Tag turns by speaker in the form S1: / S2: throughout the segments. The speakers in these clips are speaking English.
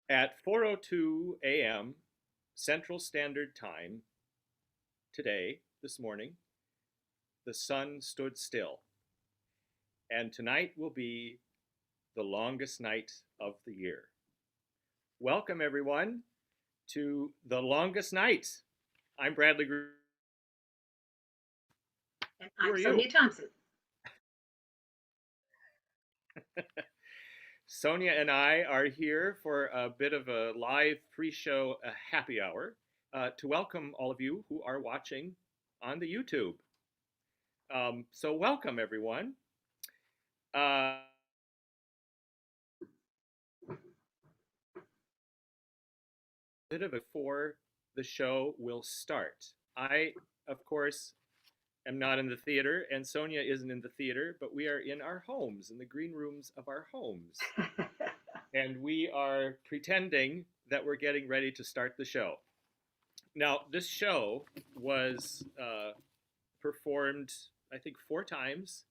S1: At 4:02 a.m. Central Standard Time today, this morning, the sun stood still. And tonight will be the longest night of the year. Welcome, everyone, to the longest night. I'm Bradley.
S2: And
S1: Who
S2: I'm
S1: are you?
S2: Sonia Thompson.
S1: Sonia and I are here for a bit of a live pre-show happy hour to welcome all of you who are watching on the YouTube. So welcome, everyone. Bit of before the show will start. I, of course, am not in the theater, and Sonia isn't in the theater, but we are in our homes, in the green rooms of our homes. And we are pretending that we're getting ready to start the show. Now, this show was performed, I think, 4 times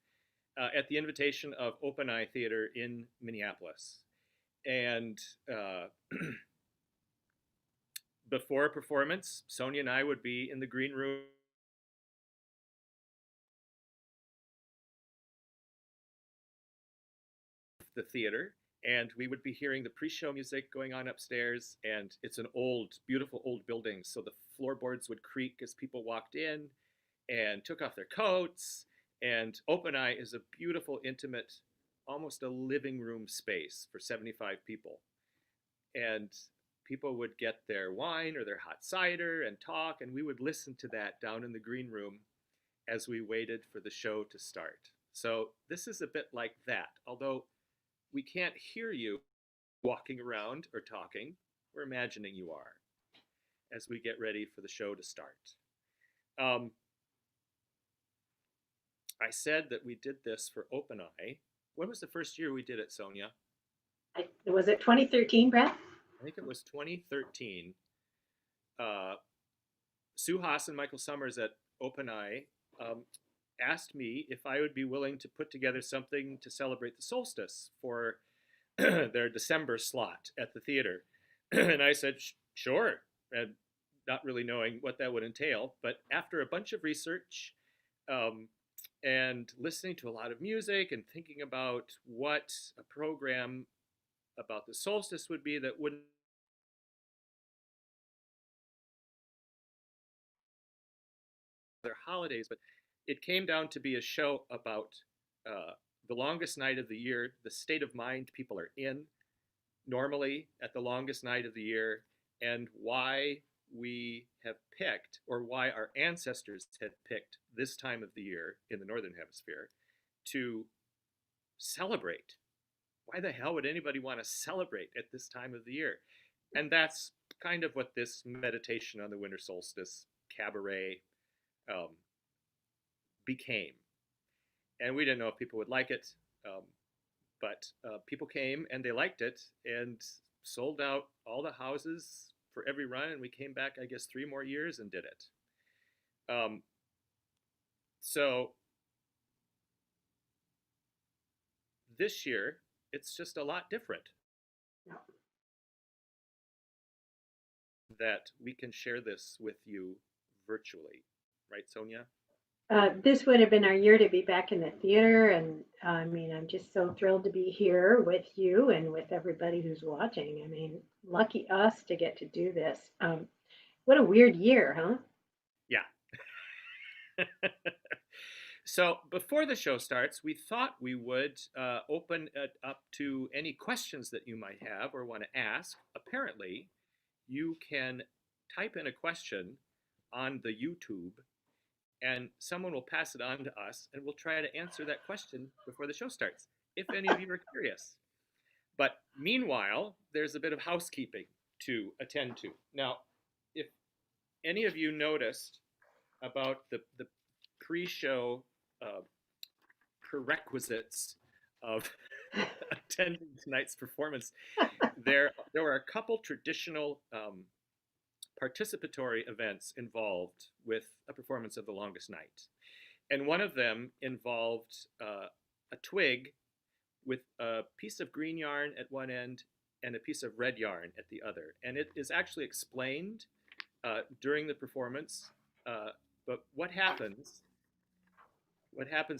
S1: at the invitation of Open Eye Theater in Minneapolis. And before a performance, Sonia and I would be in the green room the theater, and we would be hearing the pre-show music going on upstairs. And it's an old, beautiful old building, so the floorboards would creak as people walked in and took off their coats. And Open Eye is a beautiful, intimate, almost a living room space for 75 people. And people would get their wine or their hot cider and talk, and we would listen to that down in the green room as we waited for the show to start. So this is a bit like that, although we can't hear you walking around or talking. We're imagining you are as we get ready for the show to start. I said that we did this for Open Eye. When was the first year we did it, Sonia?
S2: Was it 2013, Brad?
S1: I think it was 2013. Sue Haas and Michael Summers at Open Eye asked me if I would be willing to put together something to celebrate the solstice for their December slot at the theater. And I said, sure, and not really knowing what that would entail. But after a bunch of research and listening to a lot of music and thinking about what a program about the solstice would be that wouldn't their holidays, but it came down to be a show about the longest night of the year, the state of mind people are in normally at the longest night of the year, and why we have picked, or why our ancestors had picked this time of the year in the Northern Hemisphere to celebrate. Why the hell would anybody want to celebrate at this time of the year? And that's kind of what this meditation on the winter solstice cabaret became. And we didn't know if people would like it, but people came and they liked it and sold out all the houses for every run, and we came back, I guess, 3 more years and did it. So this year, it's just a lot different. That we can share this with you virtually, right, Sonia?
S2: This would have been our year to be back in the theater, and I mean, I'm just so thrilled to be here with you and with everybody who's watching. I mean, lucky us to get to do this. What a weird year, huh?
S1: Yeah. So before the show starts, we thought we would open it up to any questions that you might have or want to ask. Apparently, you can type in a question on the YouTube, and someone will pass it on to us, and we'll try to answer that question before the show starts, if any of you are curious. But meanwhile, there's a bit of housekeeping to attend to. Now, if any of you noticed about the pre-show uh, prerequisites of attending tonight's performance, there were a couple traditional participatory events involved with a performance of The Longest Night. And one of them involved a twig with a piece of green yarn at one end and a piece of red yarn at the other. And it is actually explained during the performance. But what happens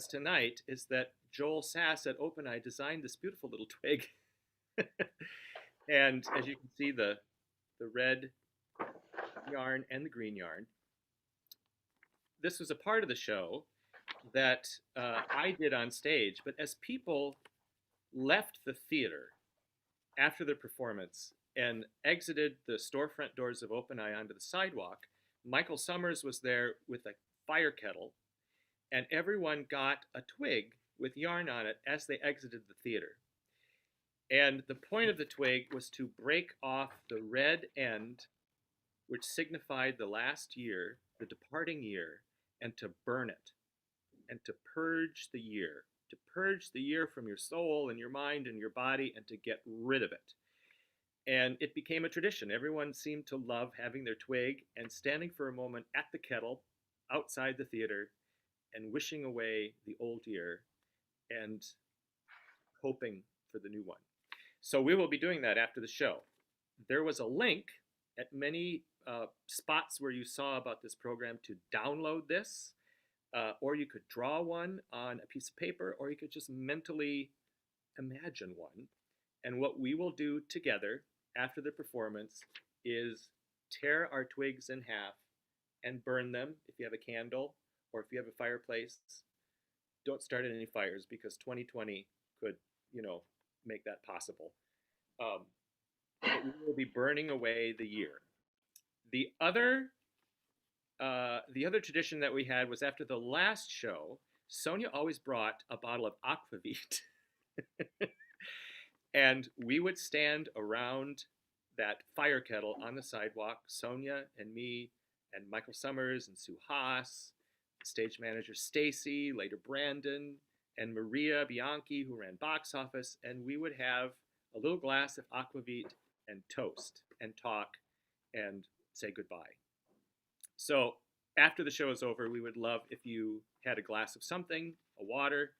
S1: tonight is that Joel Sass at Open Eye designed this beautiful little twig. And as you can see, the red yarn and the green yarn. This was a part of the show that I did on stage, but as people left the theater after the performance and exited the storefront doors of Open Eye onto the sidewalk, Michael Summers was there with a fire kettle, and everyone got a twig with yarn on it as they exited the theater. And the point of the twig was to break off the red end, which signified the last year, the departing year, and to burn it, and to purge the year from your soul and your mind and your body, and to get rid of it. And it became a tradition. Everyone seemed to love having their twig and standing for a moment at the kettle outside the theater and wishing away the old year and hoping for the new one. So we will be doing that after the show. There was a link at many spots where you saw about this program to download this, or you could draw one on a piece of paper, or you could just mentally imagine one. And what we will do together after the performance is tear our twigs in half and burn them if you have a candle or if you have a fireplace. Don't start any fires because 2020 could, make that possible. But we will be burning away the year. The other tradition that we had was after the last show, Sonia always brought a bottle of aquavit. And we would stand around that fire kettle on the sidewalk, Sonia and me and Michael Summers and Sue Haas, stage manager Stacy, later Brandon, and Maria Bianchi, who ran box office, and we would have a little glass of aquavit and toast and talk and say goodbye. So after the show is over, we would love if you had a glass of something, a water,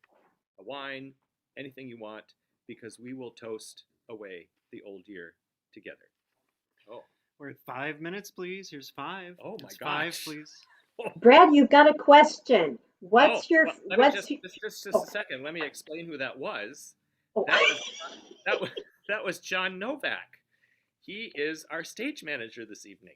S1: a wine, anything you want, because we will toast away the old year together. Oh,
S3: We're at 5 minutes, please. Here's 5.
S1: Oh my
S3: It's
S1: gosh.
S3: 5, please.
S2: Brad, you've got a question. What's your,
S1: well, let
S2: what's
S1: me
S2: your,
S1: just
S2: oh,
S1: a second. Let me explain who that was.
S2: oh.
S1: That was John Novak. He is our stage manager this evening,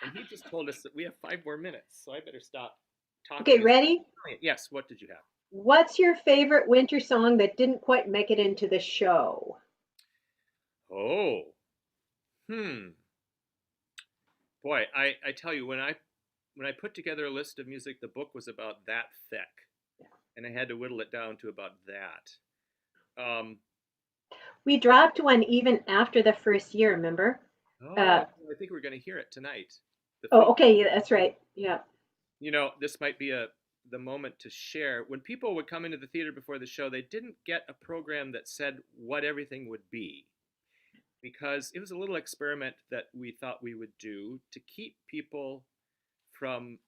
S1: and he just told us that we have 5 more minutes. So I better stop talking.
S2: Okay, ready?
S1: Yes. What did you have?
S2: What's your favorite winter song that didn't quite make it into the show?
S1: Oh, boy, I tell you, when I put together a list of music, the book was about that thick, and I had to whittle it down to about that.
S2: We dropped one even after the first year, remember?
S1: I think we're going to hear it tonight.
S2: Okay, yeah, that's right. Yeah.
S1: This might be the moment to share. When people would come into the theater before the show, they didn't get a program that said what everything would be, because it was a little experiment that we thought we would do to keep people from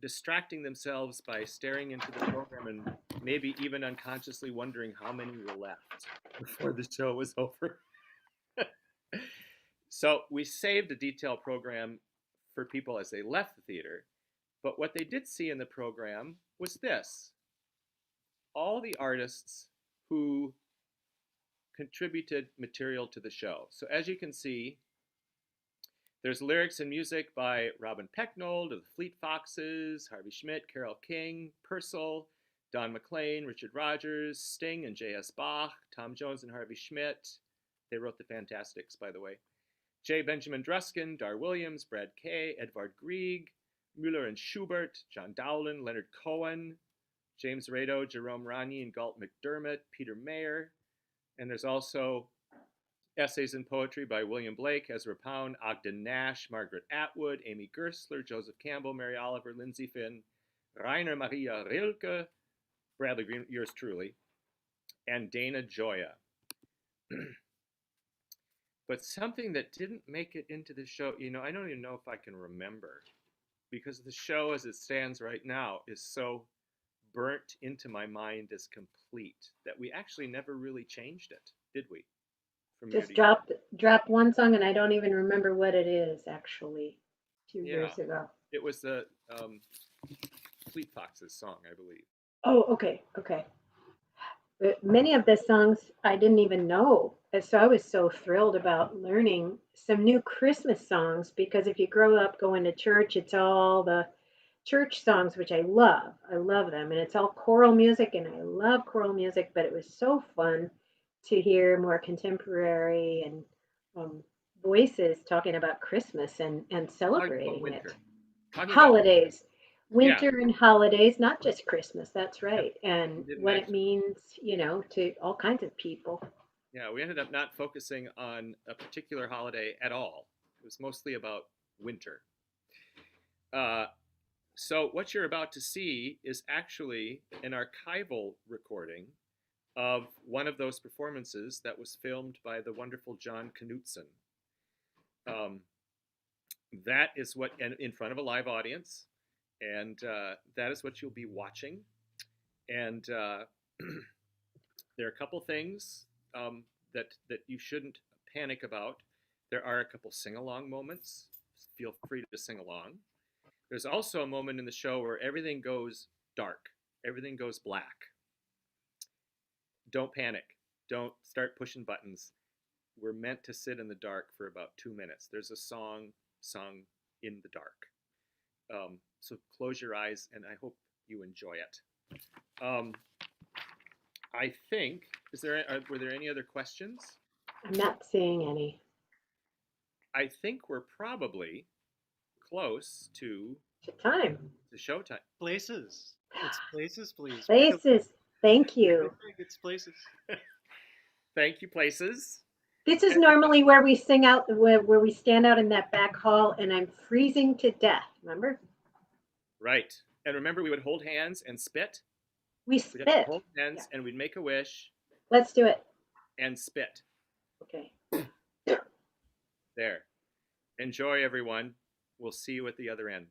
S1: distracting themselves by staring into the program and maybe even unconsciously wondering how many were left before the show was over. So we saved a detailed program for people as they left the theater. But what they did see in the program was this: all the artists who contributed material to the show. So as you can see, There's lyrics and music by Robin Pecknold of the Fleet Foxes, Harvey Schmidt, Carole King, Purcell, Don McLean, Richard Rogers, Sting and J.S. Bach, Tom Jones and Harvey Schmidt. They wrote the Fantastics, by the way. J. Benjamin Druskin, Dar Williams, Brad Kay, Edvard Grieg, Müller and Schubert, John Dowland, Leonard Cohen, James Rado, Jerome Rani, and Galt McDermott, Peter Mayer. And there's also essays and poetry by William Blake, Ezra Pound, Ogden Nash, Margaret Atwood, Amy Gersler, Joseph Campbell, Mary Oliver, Lindsay Finn, Rainer Maria Rilke, Bradley Green, yours truly, and Dana Gioia. But something that didn't make it into the show, I don't even know if I can remember, because the show as it stands right now is so burnt into my mind as complete that we actually never really changed it, did we?
S2: Just dropped one song, and I don't even remember what it is actually. 2 years ago.
S1: It was the Fleet Foxes song, I believe.
S2: Oh, okay. But many of the songs I didn't even know, and so I was so thrilled about learning some new Christmas songs, because if you grow up going to church, it's all the church songs, which I love. I love them, and it's all choral music, and I love choral music. But it was so fun to hear more contemporary and voices talking about Christmas and celebrating it. Holidays, winter and holidays, not just Christmas. That's right. And what it means, to all kinds of people.
S1: Yeah, we ended up not focusing on a particular holiday at all. It was mostly about winter. So what you're about to see is actually an archival recording of one of those performances that was filmed by the wonderful John Knutson. That is what, in front of a live audience, and that is what you'll be watching. And there are a couple things that you shouldn't panic about. There are a couple sing-along moments. Feel free to sing along. There's also a moment in the show where everything goes dark. Everything goes black. Don't panic. Don't start pushing buttons. We're meant to sit in the dark for about 2 minutes. There's a song sung in the dark. So close your eyes, and I hope you enjoy it. I think, were there any other questions?
S2: I'm not seeing any.
S1: I think we're probably close to
S2: time.
S1: The showtime.
S3: Places. It's places, please.
S2: Places. Thank you.
S3: It's places.
S1: Thank you, places.
S2: This is normally where we sing out, where we stand out in that back hall, and I'm freezing to death. Remember?
S1: Right. And remember, we would hold hands and spit.
S2: We'd spit.
S1: Hold hands and we'd make a wish.
S2: Let's do it.
S1: And spit.
S2: Okay.
S1: There. Enjoy, everyone. We'll see you at the other end.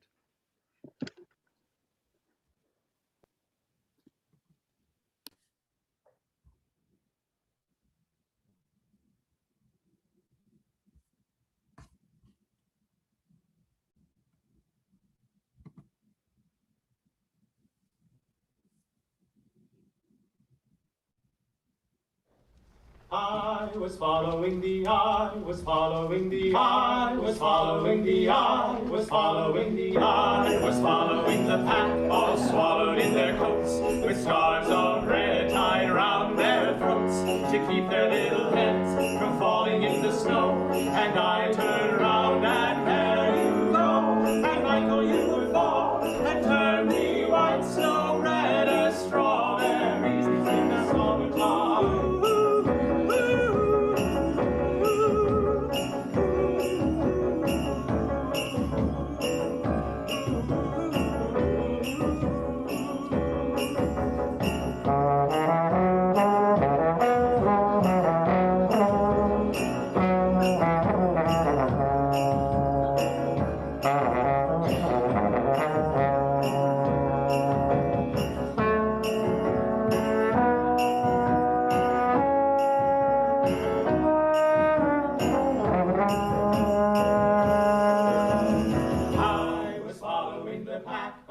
S4: I was following the eye, was following the eye, was following the eye, was following the eye, was following the pack, all swallowed in their coats, with scarves of red tied round their throats, to keep their little heads from falling in the snow. And I turned round and there you go, and Michael, you would fall and turn the white snow red as strawberries in the summertime.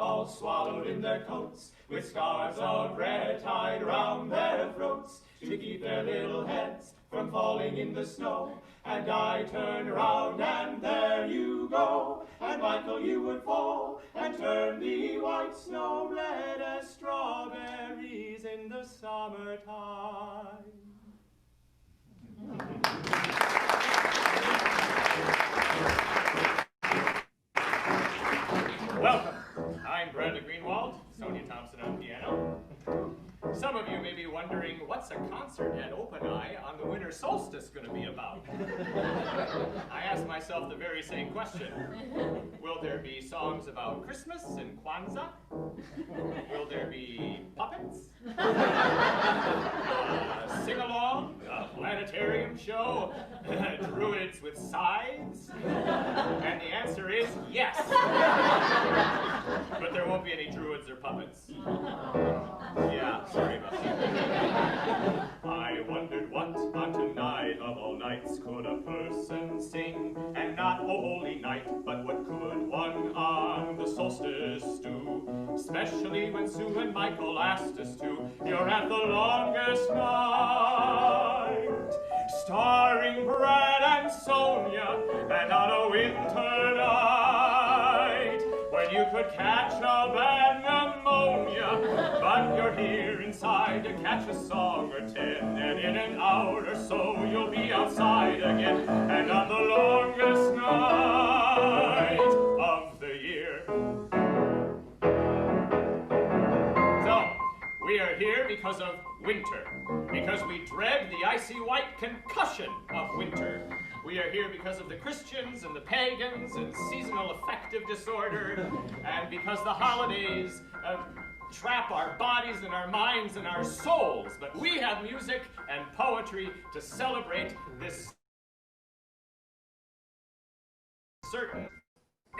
S4: all swallowed in their coats, with scarves of red tied round their throats, to keep their little heads from falling in the snow. And I turned round and there you go, and Michael, you would fall and turn the white snow red as strawberries in the summertime. Welcome. I'm Brenda Greenwald, Sonia Thompson on piano. Some of you may be wondering, what's a concert at Open Eye on the winter solstice going to be about? I ask myself the very same question. Will there be songs about Christmas and Kwanzaa? Will there be puppets? Sing-along? A planetarium show? Druids with scythes? And the answer is yes. But there won't be any druids or puppets. Yeah, sorry about that. I wondered what on tonight of all nights could a person sing, and not a holy night, but what could one on the solstice do? Especially when Sue and Michael asked us to. You're at the longest night, starring Brad and Sonia, and on a winter night, when you could catch a bad pneumonia, but you're here inside to catch a song or 10, and in an hour or so you'll be outside again, and on the longest night of the year. So, we are here because of winter, because we dread the icy white concussion of winter. We are here because of the Christians and the pagans and seasonal affective disorder, and because the holidays trap our bodies and our minds and our souls. But we have music and poetry to celebrate this certain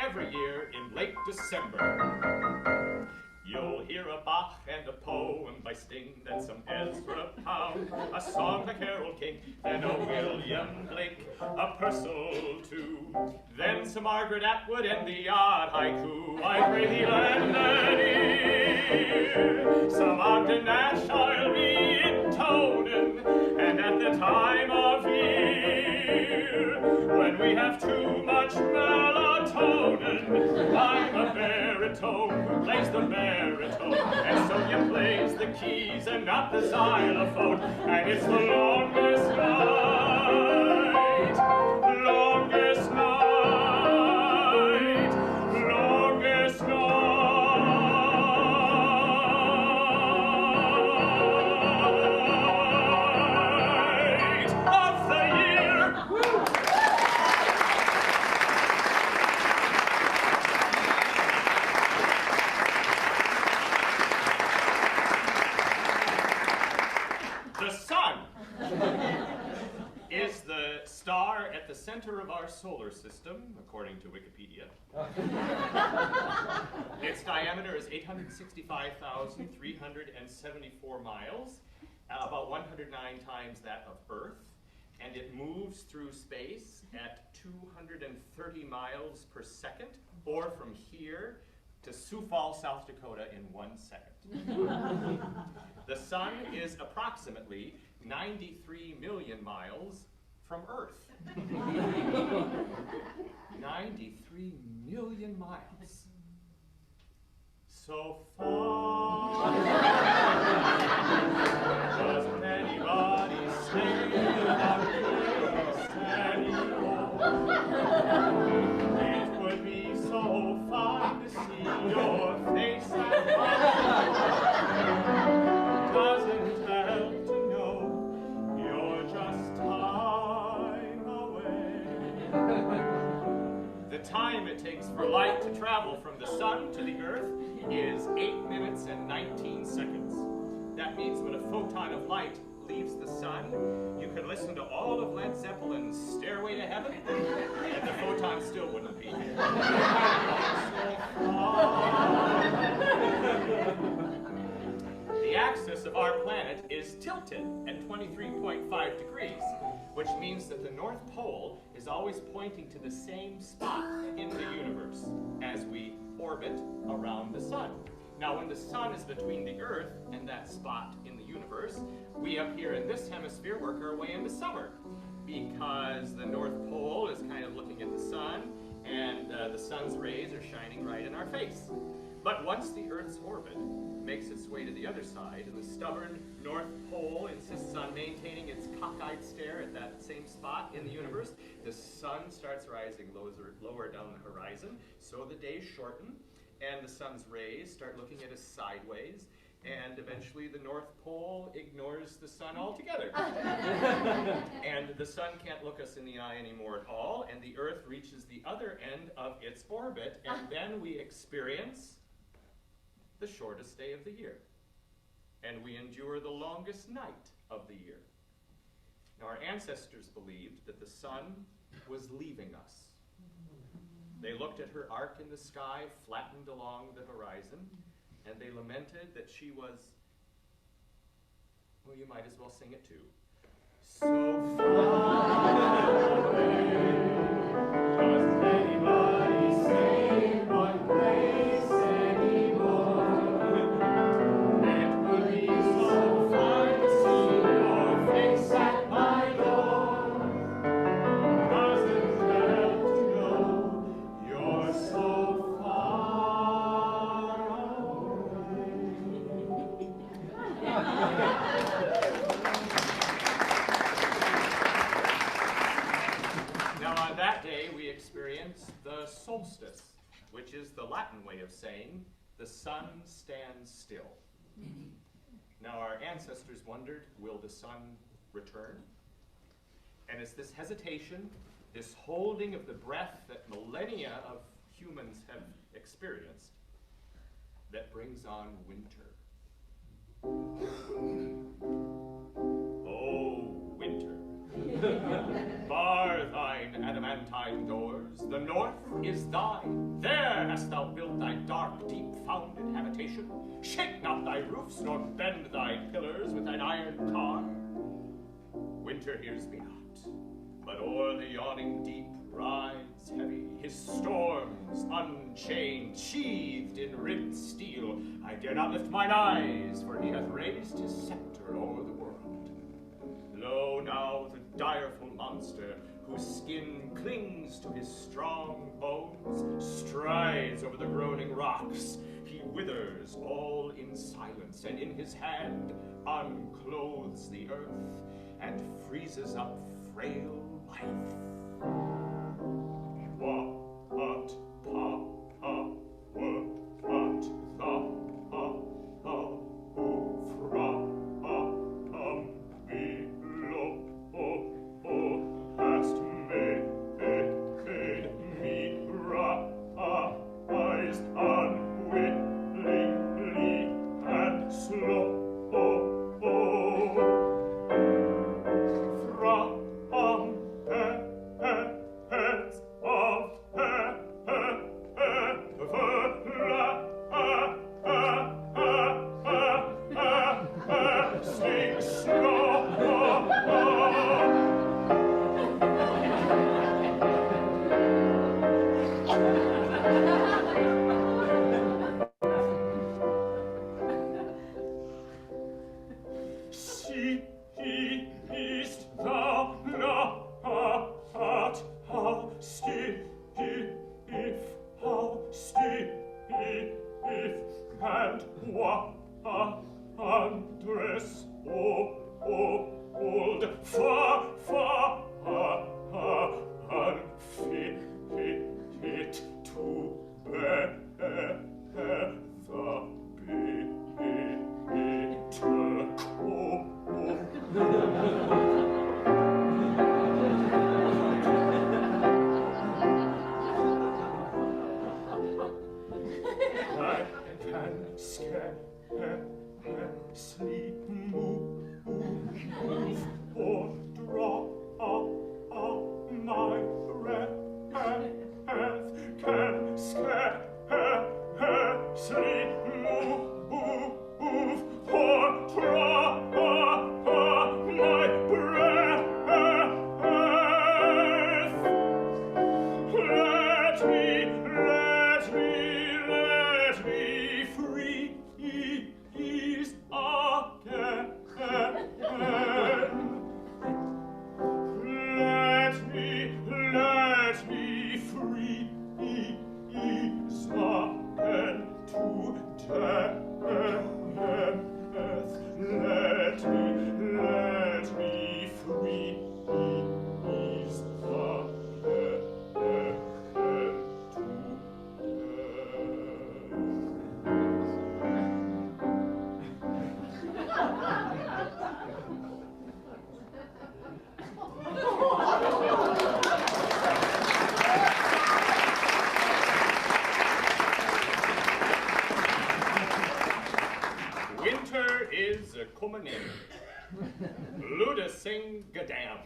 S4: every year in late December. You'll hear a Bach and a poem by Sting, then some Ezra Pound, a song by Carole King, then a William Blake, a Purcell too, then some Margaret Atwood and the odd haiku. I pray thee lend an ear, some Ogden Nash I'll be intoning, and at the time of year when we have too much melatonin, I'm a baritone who plays the baritone, and Sonia plays the keys and not the xylophone, and it's the longest night, longest night, longest night of the year. The sun is the star at the center of our solar system, according to Wikipedia. Its diameter is 865,374 miles, about 109 times that of Earth, and it moves through space at 230 miles per second, or from here to Sioux Falls, South Dakota in 1 second. The sun is approximately 93 million miles from Earth. 93 million miles. So far. Doesn't anybody say that place anymore? It would be so fun to see your face and doesn't help to know you're just time away. The time it takes for light to travel from the sun to the earth is 8 minutes and 19 seconds. That means when a photon of light leaves the sun, you could listen to all of Led Zeppelin's Stairway to Heaven, and the photon still wouldn't be here. The axis of our planet is tilted at 23.5 degrees, which means that the North Pole is always pointing to the same spot in the universe as we orbit around the sun. Now, when the sun is between the Earth and that spot in the universe, we up here in this hemisphere work our way into summer, because the North Pole is kind of looking at the sun, and the sun's rays are shining right in our face. But once the Earth's orbit makes its way to the other side, and the stubborn North Pole insists on maintaining its cockeyed stare at that same spot in the universe, the sun starts rising lower down the horizon, so the days shorten, and the sun's rays start looking at us sideways, and eventually the North Pole ignores the sun altogether. And the sun can't look us in the eye anymore at all, and the Earth reaches the other end of its orbit, and then we experience the shortest day of the year. And we endure the longest night of the year. Now, our ancestors believed that the sun was leaving us. They looked at her arc in the sky, flattened along the horizon, and they lamented that she was, well, you might as well sing it too. So far away. Does anybody say what place anymore? It would be so fine to see your face at my door. Doesn't help to know you're so far away. Now, on that day, we experience the solstice, which is the Latin way of saying the sun stands still. Now, our ancestors wondered, will the sun return? And it's this hesitation, this holding of the breath that millennia of humans have experienced, that brings on winter. Oh, winter. Bar thine adamantine doors, the north is thine. There hast thou built thy dark, deep-founded habitation. Shake not thy roofs, nor bend thy pillars with thine iron car. Winter hears me not, but o'er the yawning deep rides heavy, his storms unchained, sheathed in ribbed steel. I dare not lift mine eyes, for he hath raised his scepter o'er the world. Lo, now the direful monster, whose skin clings to his strong bones, strides over the groaning rocks. He withers all in silence, and in his hand unclothes the earth, and freezes up frail life. What, pa, what, the, who, from, below, hast made me rise unwillingly and slow. Let me let me freeze Winter is a coming in. Luda sing gadam.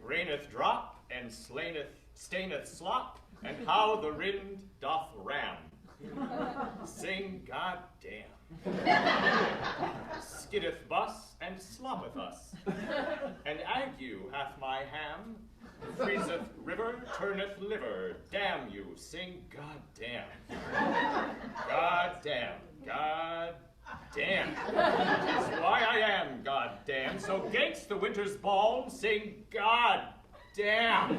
S4: Raineth drop and staineth slop, and how the wind doth ram. Sing goddamn. Skiddeth bus and sloppeth us, and ague hath my ham. Freezeth river, turneth liver. Damn you, sing goddamn. Goddamn, goddamn. Tis why I am goddamn. So gainst the winter's balm, sing goddamn.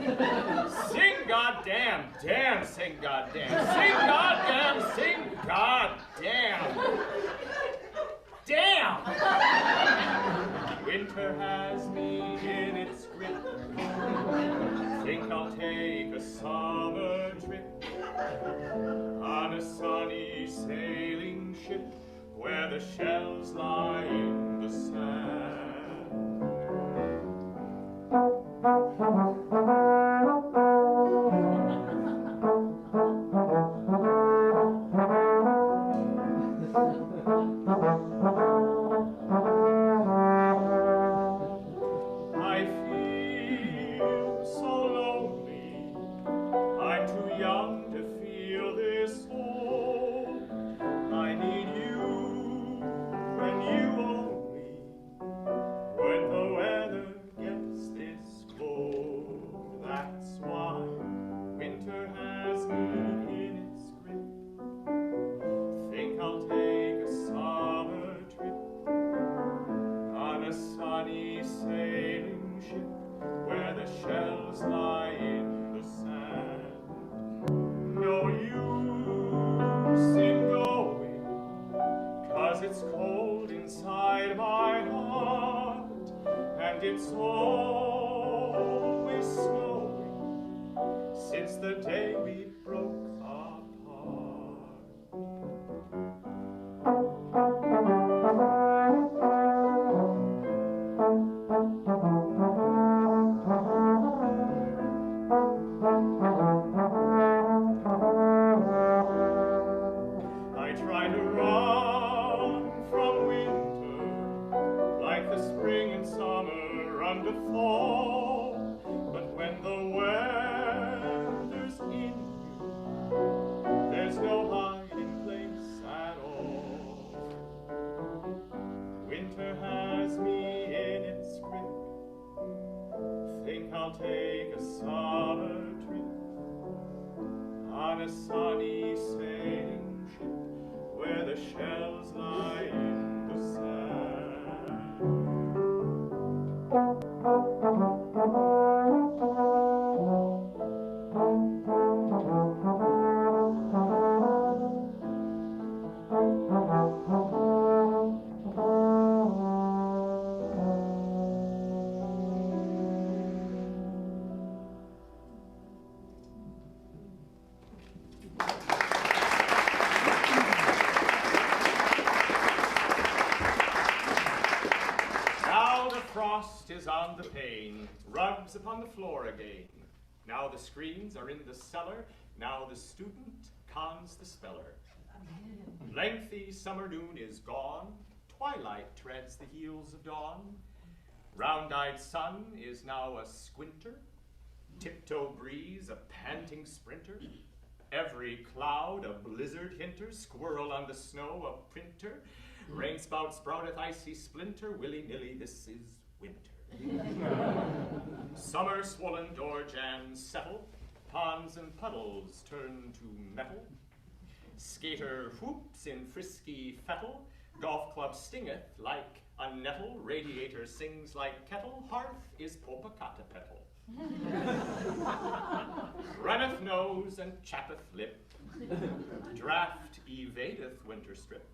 S4: Sing goddamn, damn, sing goddamn. Sing goddamn, sing goddamn. Damn! Winter has me in its grip. Think I'll take a summer trip on a sunny sailing ship where the shells lie in the sand. I feel so lonely. I'm too young to feel this old. I need you and you only when the weather gets this cold. That's why winter has me in its grip. Think I'll take a summer trip on a sunny sailing ship where the shells lie in the sand. No use in going, 'cause it's cold inside my heart, and it's always snowing since the day we broke apart. I try to run from winter like the spring and summer run to fall, but when the weather's in you, there's no hiding place at all. Winter has me in its grip. Think I'll take a summer trip on a sunny sailing ship where the shells lie in the sand. Now the frost is on the pane, rugs upon the floor again. Now the screens are in the cellar, now the student cons the speller. Lengthy summer noon is gone, twilight treads the heels of dawn. Round-eyed sun is now a squinter, tiptoe breeze a panting sprinter. Every cloud a blizzard hinter, squirrel on the snow a printer. Rain spout sprouteth icy splinter, willy-nilly this is winter. Summer swollen door jams settle, ponds and puddles turn to metal. Skater whoops in frisky fettle, golf club stingeth like a nettle, radiator sings like kettle, hearth is popocata petal. Runneth nose and chappeth lip, draught evadeth winter strip.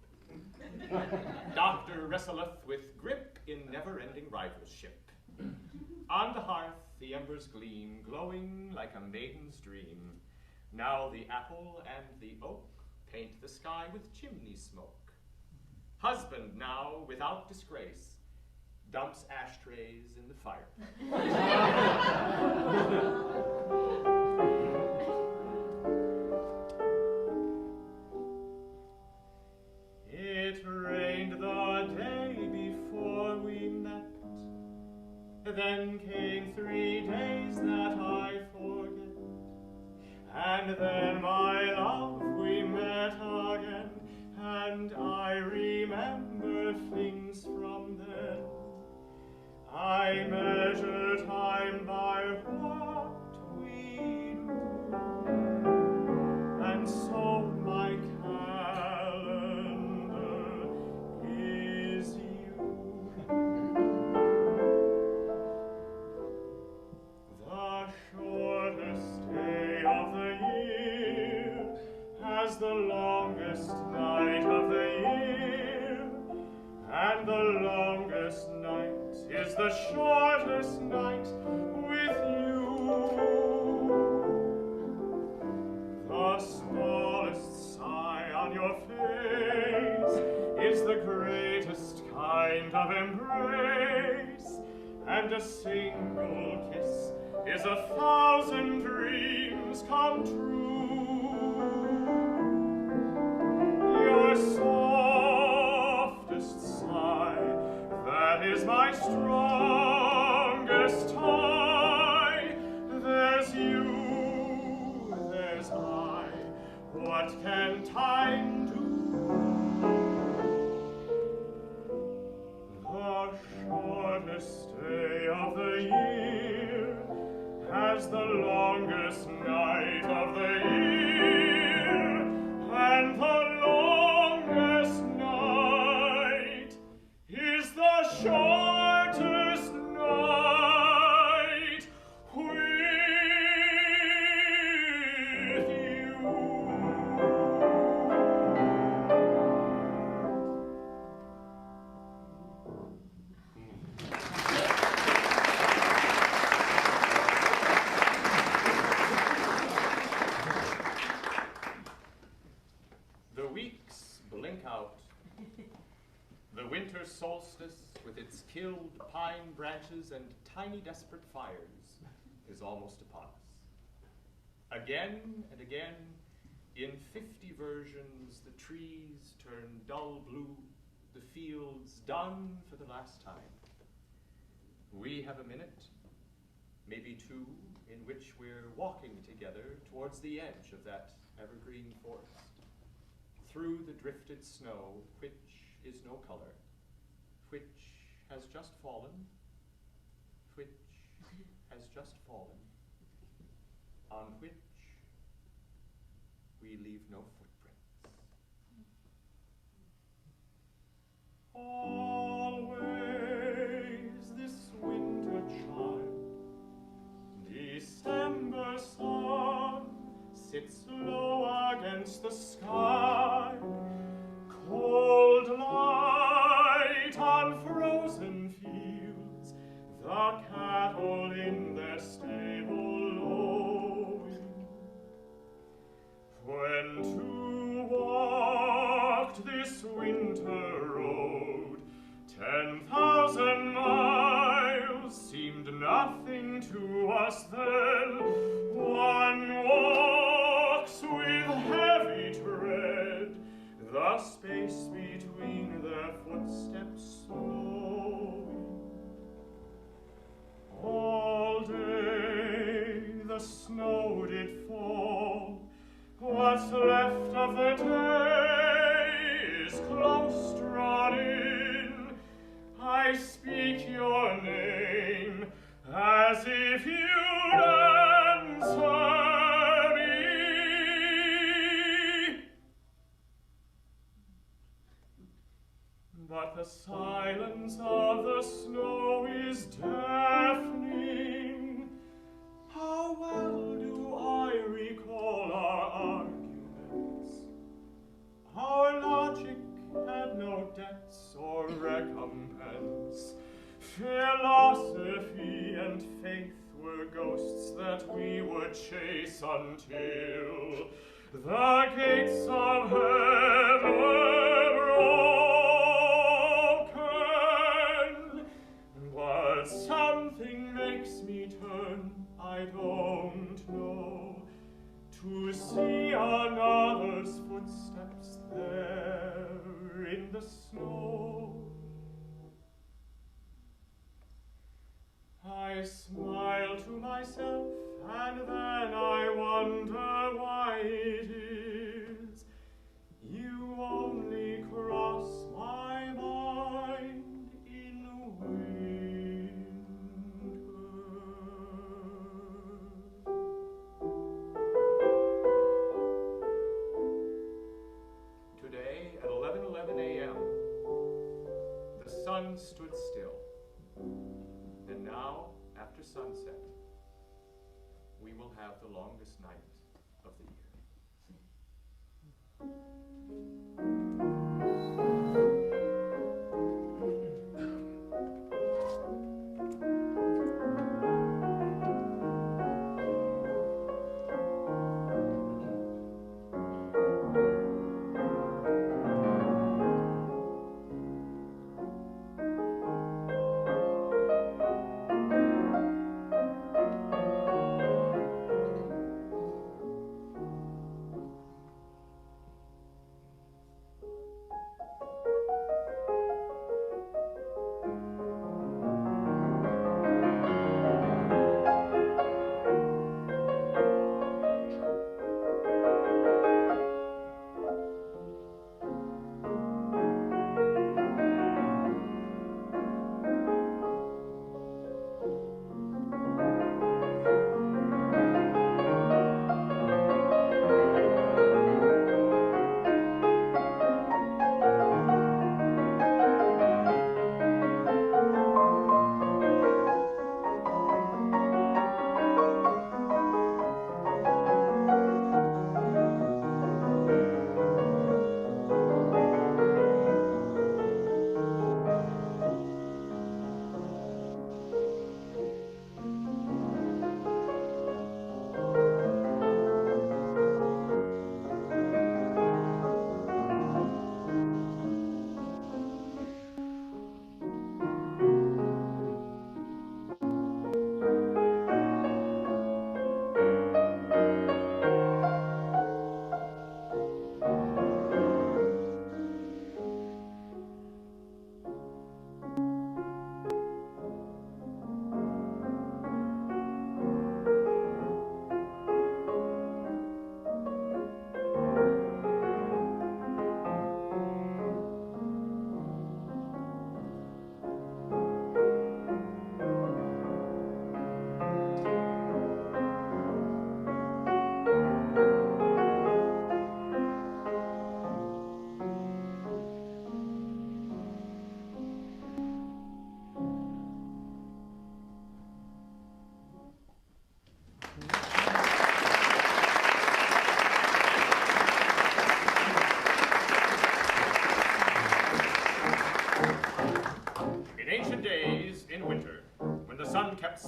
S4: Doctor wrestleth with grip in never-ending rivalship. On the hearth the embers gleam, glowing like a maiden's dream. Now the apple and the oak paint the sky with chimney smoke. Husband now, without disgrace, dumps ashtrays in the fire. It rained the day before we met. Then came 3 days that I forget. And then, my love, we met again. And I remember things from then. I measure time by what we do, and so my calendar is you. The shortest day of the year has the longest night of the year, and the longest night is the shortest night with you. The smallest sigh on your face is the greatest kind of embrace, and a single kiss is 1,000 dreams come true. Your softest sigh, that is my strongest tie. There's you, there's I, what can time do? The shortest day of the year has the longest night of the year, and the longest night is the shortest night with you. The weeks blink out. The winter solstice, with its killed pine branches and tiny desperate fires, is almost upon us. Again and again, in 50 versions, the trees turn dull blue, the fields done for the last time. We have a minute, maybe 2, in which we're walking together towards the edge of that evergreen forest, through the drifted snow, which is no color, which has just fallen, which has just fallen, on which we leave no footprints. Always this winter child, December sun, sits low against the sky, cold light on frozen fields, the cattle in their stable lowing. When 2 walked this winter road, 10,000 miles seemed nothing to us then. One walks with heavy tread, the space between their footsteps slowing. All day the snow did fall, what's left of the day is close drawn in. I speak your name as if you'd answer me. But the silence of the snow is deafening, well do I recall our arguments. Our logic had no debts or recompense. Philosophy and faith were ghosts that we would chase until the gates of heaven were broken. But something makes me turn, I don't know, to see another's footsteps there in the snow. I smile to myself, and then I wonder why it is you only cross my mind in winter. Today at 11:11 a.m., the sun stood still. And now, after sunset, we will have the longest night of the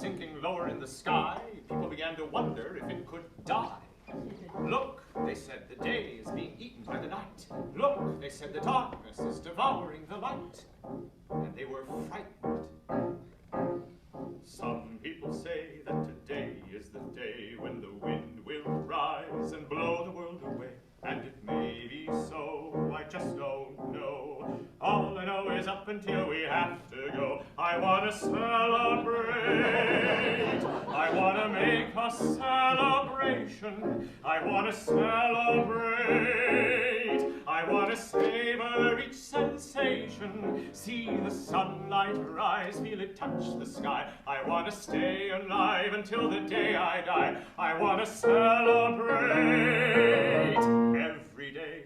S4: sinking lower in the sky, people began to wonder if it could die. Look, they said, the day is being eaten by the night. Look, they said, the darkness is devouring the light. And they were frightened. Some people say that today is the day when the wind will rise and blow the world away. And it may be so, I just don't know. All I know is up until we have to go, I want to celebrate. I want to make a celebration. I want to celebrate. I want to savor each sensation. See the sunlight rise, feel it touch the sky. I want to stay alive until the day I die. I want to celebrate every day.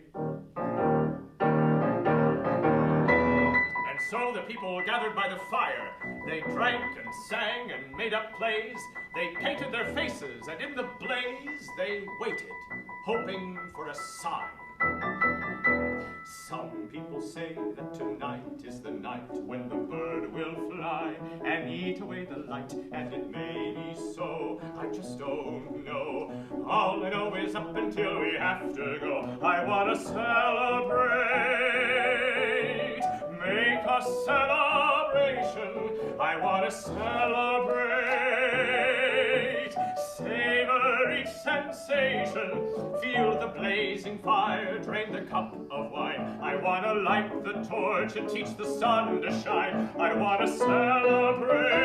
S4: And So the people gathered by the fire. They drank and sang and made up plays. They painted their faces, and in the blaze they waited, hoping for a sign. Some people say that tonight is the night when the bird will fly and eat away the light, and it may be so. I just don't know. All I know is up until we have to go, I want to celebrate. Make a celebration. I want to celebrate. Savor each sensation. Feel the blazing fire. Drain the cup of wine. I want to light the torch and teach the sun to shine. I want to celebrate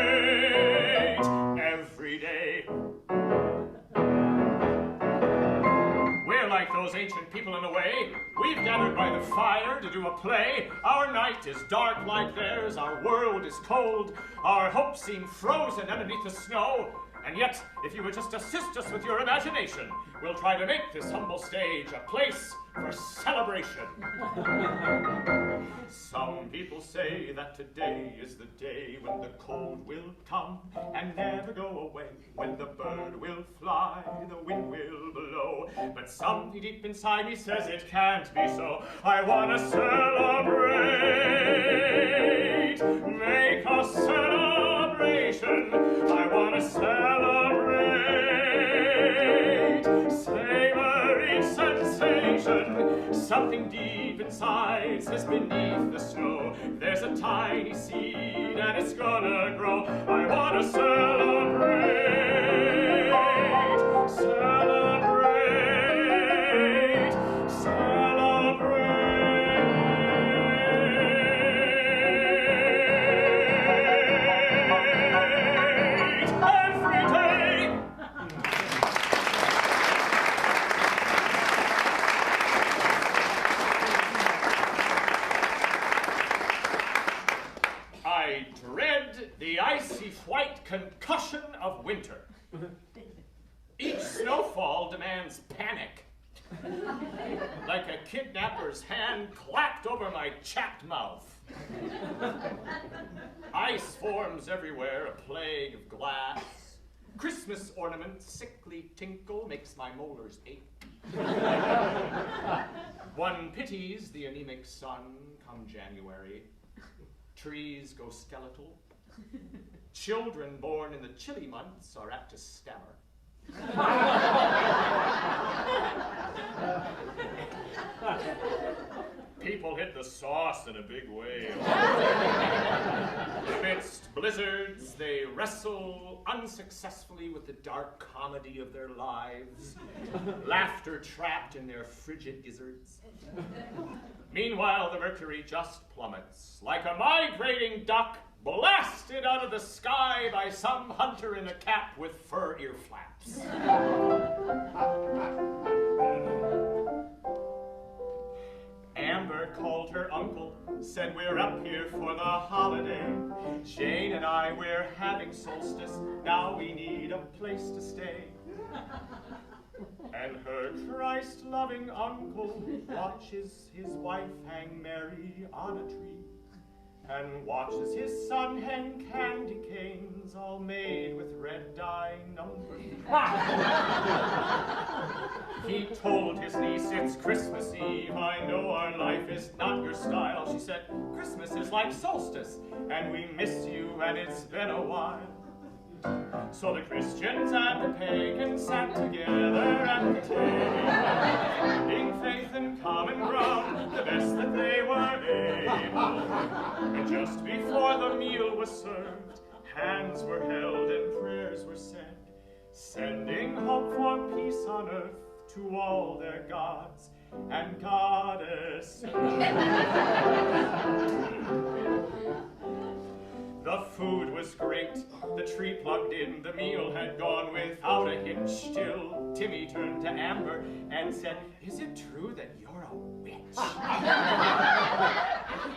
S4: every day. We're like those ancient people in a way. We've gathered by the fire to do a play. Our night is dark like theirs. Our world is cold. Our hopes seem frozen underneath the snow. And yet, if you would just assist us with your imagination, we'll try to make this humble stage a place for celebration. Some people say that today is the day when the cold will come and never go away, when the bird will fly, the wind will blow. But something deep inside me says it can't be so. I want to celebrate, make a celebration. I want to celebrate, savor each sensation. Something deep inside says beneath the snow, there's a tiny seed and it's gonna grow. I want to celebrate, celebrate, celebrate. Every day. I dread the icy white concussion of winter. Each snowfall demands panic. Like a kidnapper's hand clapped over my chapped mouth. Ice forms everywhere, a plague of glass. Christmas ornaments, sickly tinkle, makes my molars ache. One pities the anemic sun come January. Trees go skeletal. Children born in the chilly months are apt to stammer. People hit the sauce in a big way. Amidst blizzards, they wrestle unsuccessfully with the dark comedy of their lives, laughter trapped in their frigid gizzards. Meanwhile, the mercury just plummets, like a migrating duck blasted out of the sky by some hunter in a cap with fur ear flaps. Amber called her uncle, said we're up here for the holiday. Jane and I, we're having solstice, now we need a place to stay. And her Christ-loving uncle watches his wife hang Mary on a tree, and watches his son hang candy canes all made with red dye numbers. He told his niece, it's Christmas Eve, I know our life is not your style. She said, Christmas is like solstice, and we miss you, and it's been a while. So the Christians and the pagans sat together at the table, finding faith and common ground, the best that they were able. And just before the meal was served, hands were held and prayers were said, sending hope for peace on earth to all their gods and goddesses. The food was great, the tree plugged in, the meal had gone without a hitch, till Timmy turned to Amber and said, is it true that you're a witch?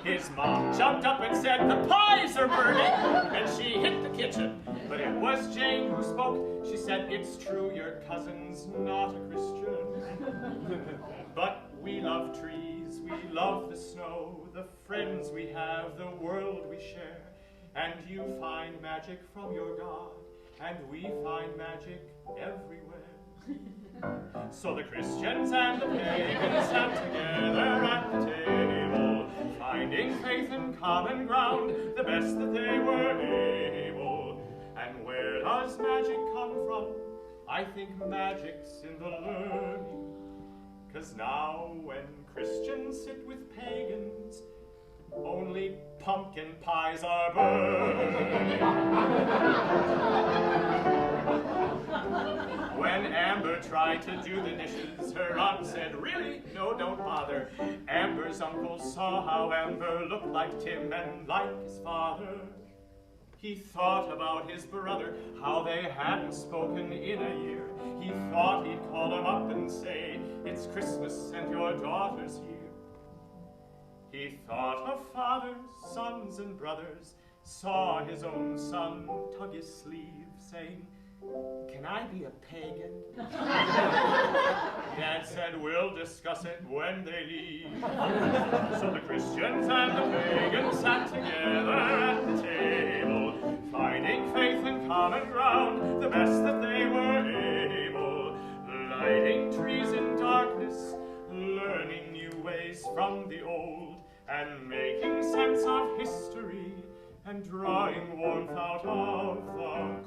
S4: His mom jumped up and said, the pies are burning, and she hit the kitchen. But it was Jane who spoke. She said, it's true, your cousin's not a Christian. But we love trees, we love the snow, the friends we have, the world we share. And you find magic from your God, and we find magic everywhere. So the Christians and the pagans sat together at the table, finding faith and common ground, the best that they were able. And where does magic come from? I think magic's in the learning. 'Cause now when Christians sit with pagans, only pumpkin pies are burning. When Amber tried to do the dishes, her aunt said, really? No, don't bother. Amber's uncle saw how Amber looked like Tim and like his father. He thought about his brother, how they hadn't spoken in a year. He thought he'd call him up and say, it's Christmas and your daughter's here. He thought of fathers, sons, and brothers, saw his own son tug his sleeve, saying, can I be a pagan? Dad said, we'll discuss it when they leave. So the Christians and the pagans sat together at the table, finding faith and common ground, the best that they were able, lighting trees in darkness, learning new ways from the old, and making sense of history, and drawing warmth out of the cold.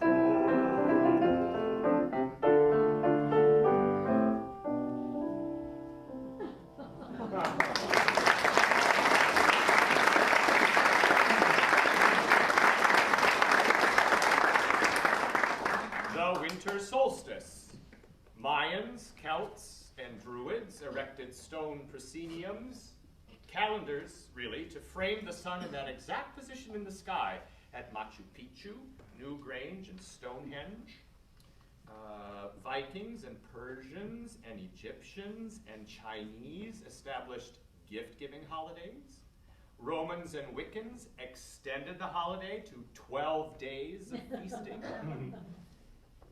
S4: The winter solstice. Mayans, Celts, and Druids erected stone prosceniums, calendars, really, to frame the sun in that exact position in the sky at Machu Picchu, Newgrange, and Stonehenge. Vikings and Persians and Egyptians and Chinese established gift-giving holidays. Romans and Wiccans extended the holiday to 12 days of feasting.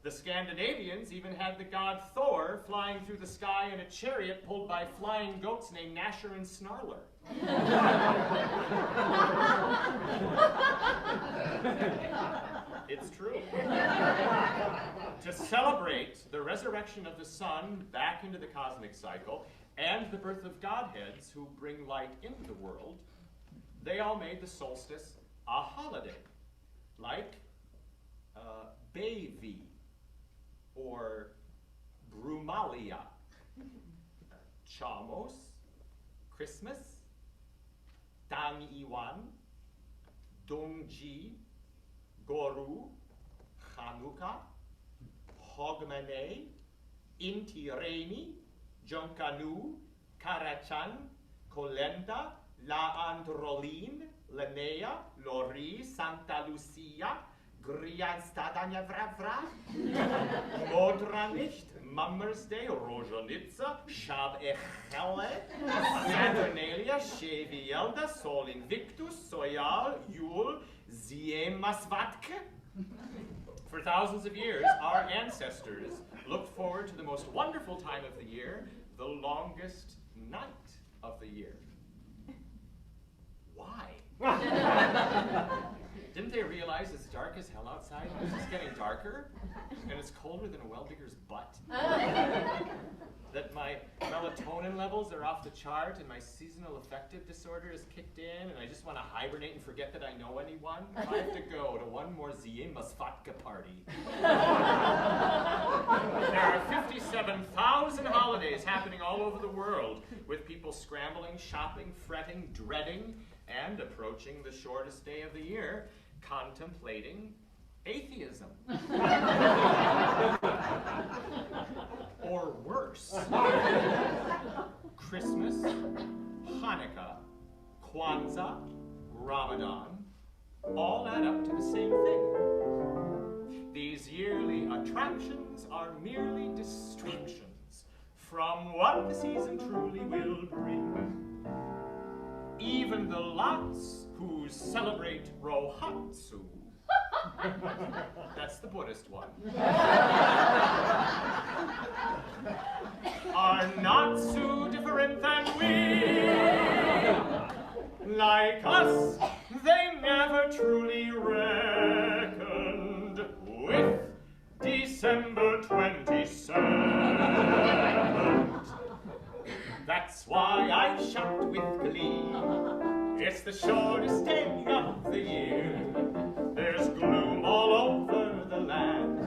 S4: The Scandinavians even had the god Thor flying through the sky in a chariot pulled by flying goats named Gnasher and Snarler. It's true. To celebrate the resurrection of the sun back into the cosmic cycle and the birth of godheads who bring light into the world, they all made the solstice a holiday, like Bavi or Brumalia, Chamos, Christmas, Tang Iwan, Dongji, Goru, Chanukah, Hogmanay, Inti Raymi, Jonkanu, Karachan, Kolenda, La Androlin, Linnea, Lori, Santa Lucia, Grianstadania Vravra, Modranich, Mummers Day, Rojonitza, Shab Echele, Saturnalia, Shevielda, Sol Invictus, Soyal, Yule, Ziem Masvatke. For thousands of years, our ancestors looked forward to the most wonderful time of the year, the longest night of the year. Why? Didn't they realize it's dark as hell outside and it's just getting darker? And it's colder than a well-digger's butt? That my melatonin levels are off the chart and my seasonal affective disorder is kicked in and I just want to hibernate and forget that I know anyone? I have to go to one more Ziema Svatka party. There are 57,000 holidays happening all over the world, with people scrambling, shopping, fretting, dreading, and approaching the shortest day of the year, contemplating atheism. Or worse. Christmas, Hanukkah, Kwanzaa, Ramadan, all add up to the same thing. These yearly attractions are merely distractions from what the season truly will bring. Even the lots who celebrate Rohatsu, that's the Buddhist one, are not so different than we. Like us, they never truly reckoned with December 27th. That's why I shout with glee. It's the shortest day of the year. There's gloom all over the land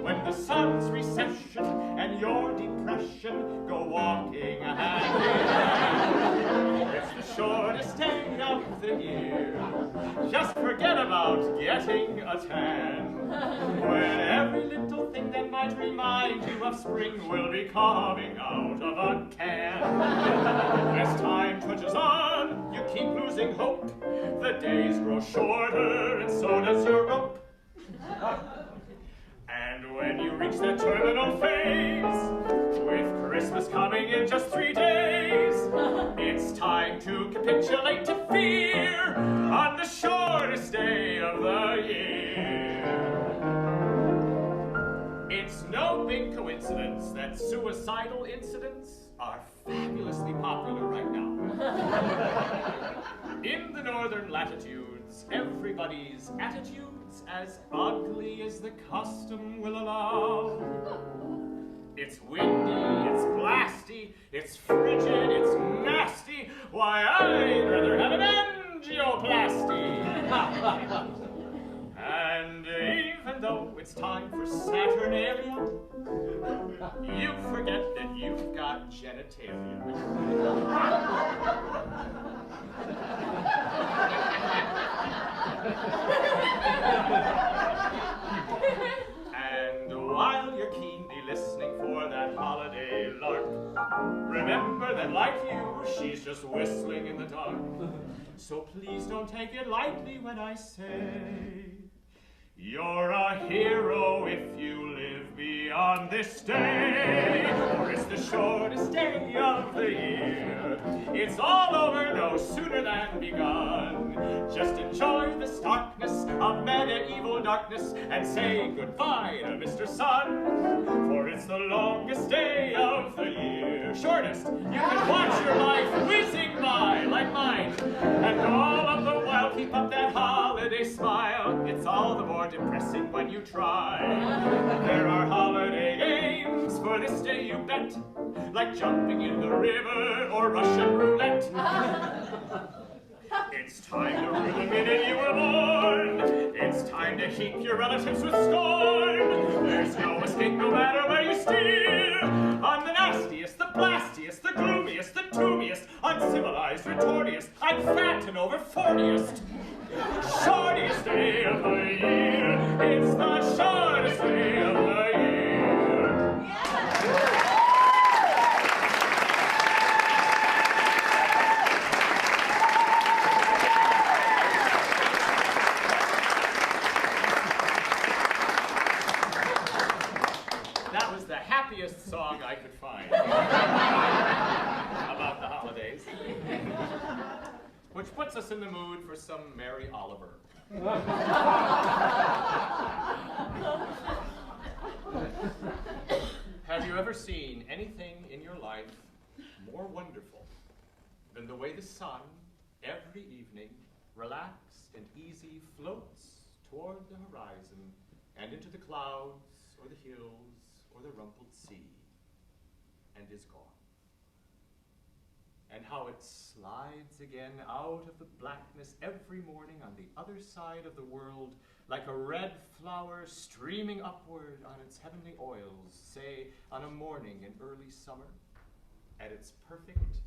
S4: when the sun's recession and your depression go walking hand in hand. It's the shortest day of the year. Just forget about getting a tan. When every little thing that might remind you of spring will be coming out of a can. As time trudges on, you keep losing hope. The days grow shorter and so does your rope. And when you reach that terminal phase, with Christmas coming in just 3 days, it's time to capitulate to fear on the shortest day of the year. It's no big coincidence that suicidal incidents are fabulously popular right now. In the northern latitudes, everybody's attitudes as ugly as the custom will allow. It's windy, it's blasty, it's frigid, it's nasty. Why, I'd rather have an angioplasty. And even though it's time for Saturnalia, you forget that you've got genitalia. And while you're keenly listening for that holiday lark, remember that like you, she's just whistling in the dark. So please don't take it lightly when I say you're a hero if you live beyond this day, for it's the shortest day of the year. It's all over no sooner than begun. Just enjoy the starkness of medieval darkness and say goodbye to Mr. Sun, for it's the longest day of the year. Shortest, you can watch your life whizzing by like mine, and all of the while keep up that holiday smile. It's all the more depressing when you try. There are holiday games for this day, you bet, like jumping in the river or Russian roulette. It's time to rue the minute you were born. It's time to heap your relatives with scorn. There's no escape no matter where you steer. I'm the nastiest, the blastiest, the gloomiest, the toomiest, uncivilized, retortiest. I'm fat and over 40est. Shortest day of the year. It's the shortest day of the year. That was the happiest song I could find about the holidays. Which puts us in the mood for some Mary Oliver. Have you ever seen anything in your life more wonderful than the way the sun, every evening, relaxed and easy, floats toward the horizon and into the clouds or the hills or the rumpled sea and is gone? And how it slides again out of the blackness every morning on the other side of the world, like a red flower streaming upward on its heavenly oils, say on a morning in early summer, at its perfect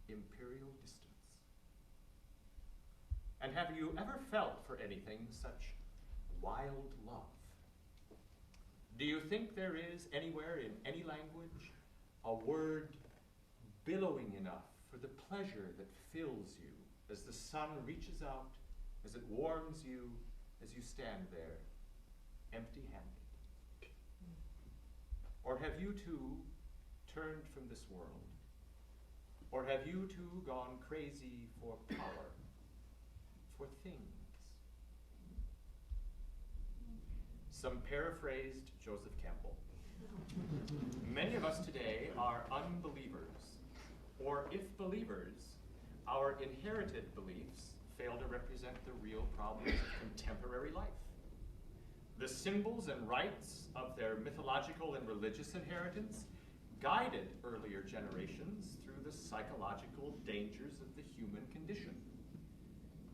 S4: imperial distance. And have you ever felt for anything such wild love? Do you think there is anywhere in any language a word billowing enough for the pleasure that fills you as the sun reaches out, as it warms you, as you stand there, empty-handed? Or have you too turned from this world? Or have you too gone crazy for power, for things? Some paraphrased Joseph Campbell. Many of us today are unbelievers, or if believers, Our inherited beliefs fail to represent the real problems of contemporary life. The symbols and rites of their mythological and religious inheritance guided earlier generations through the psychological dangers of the human condition.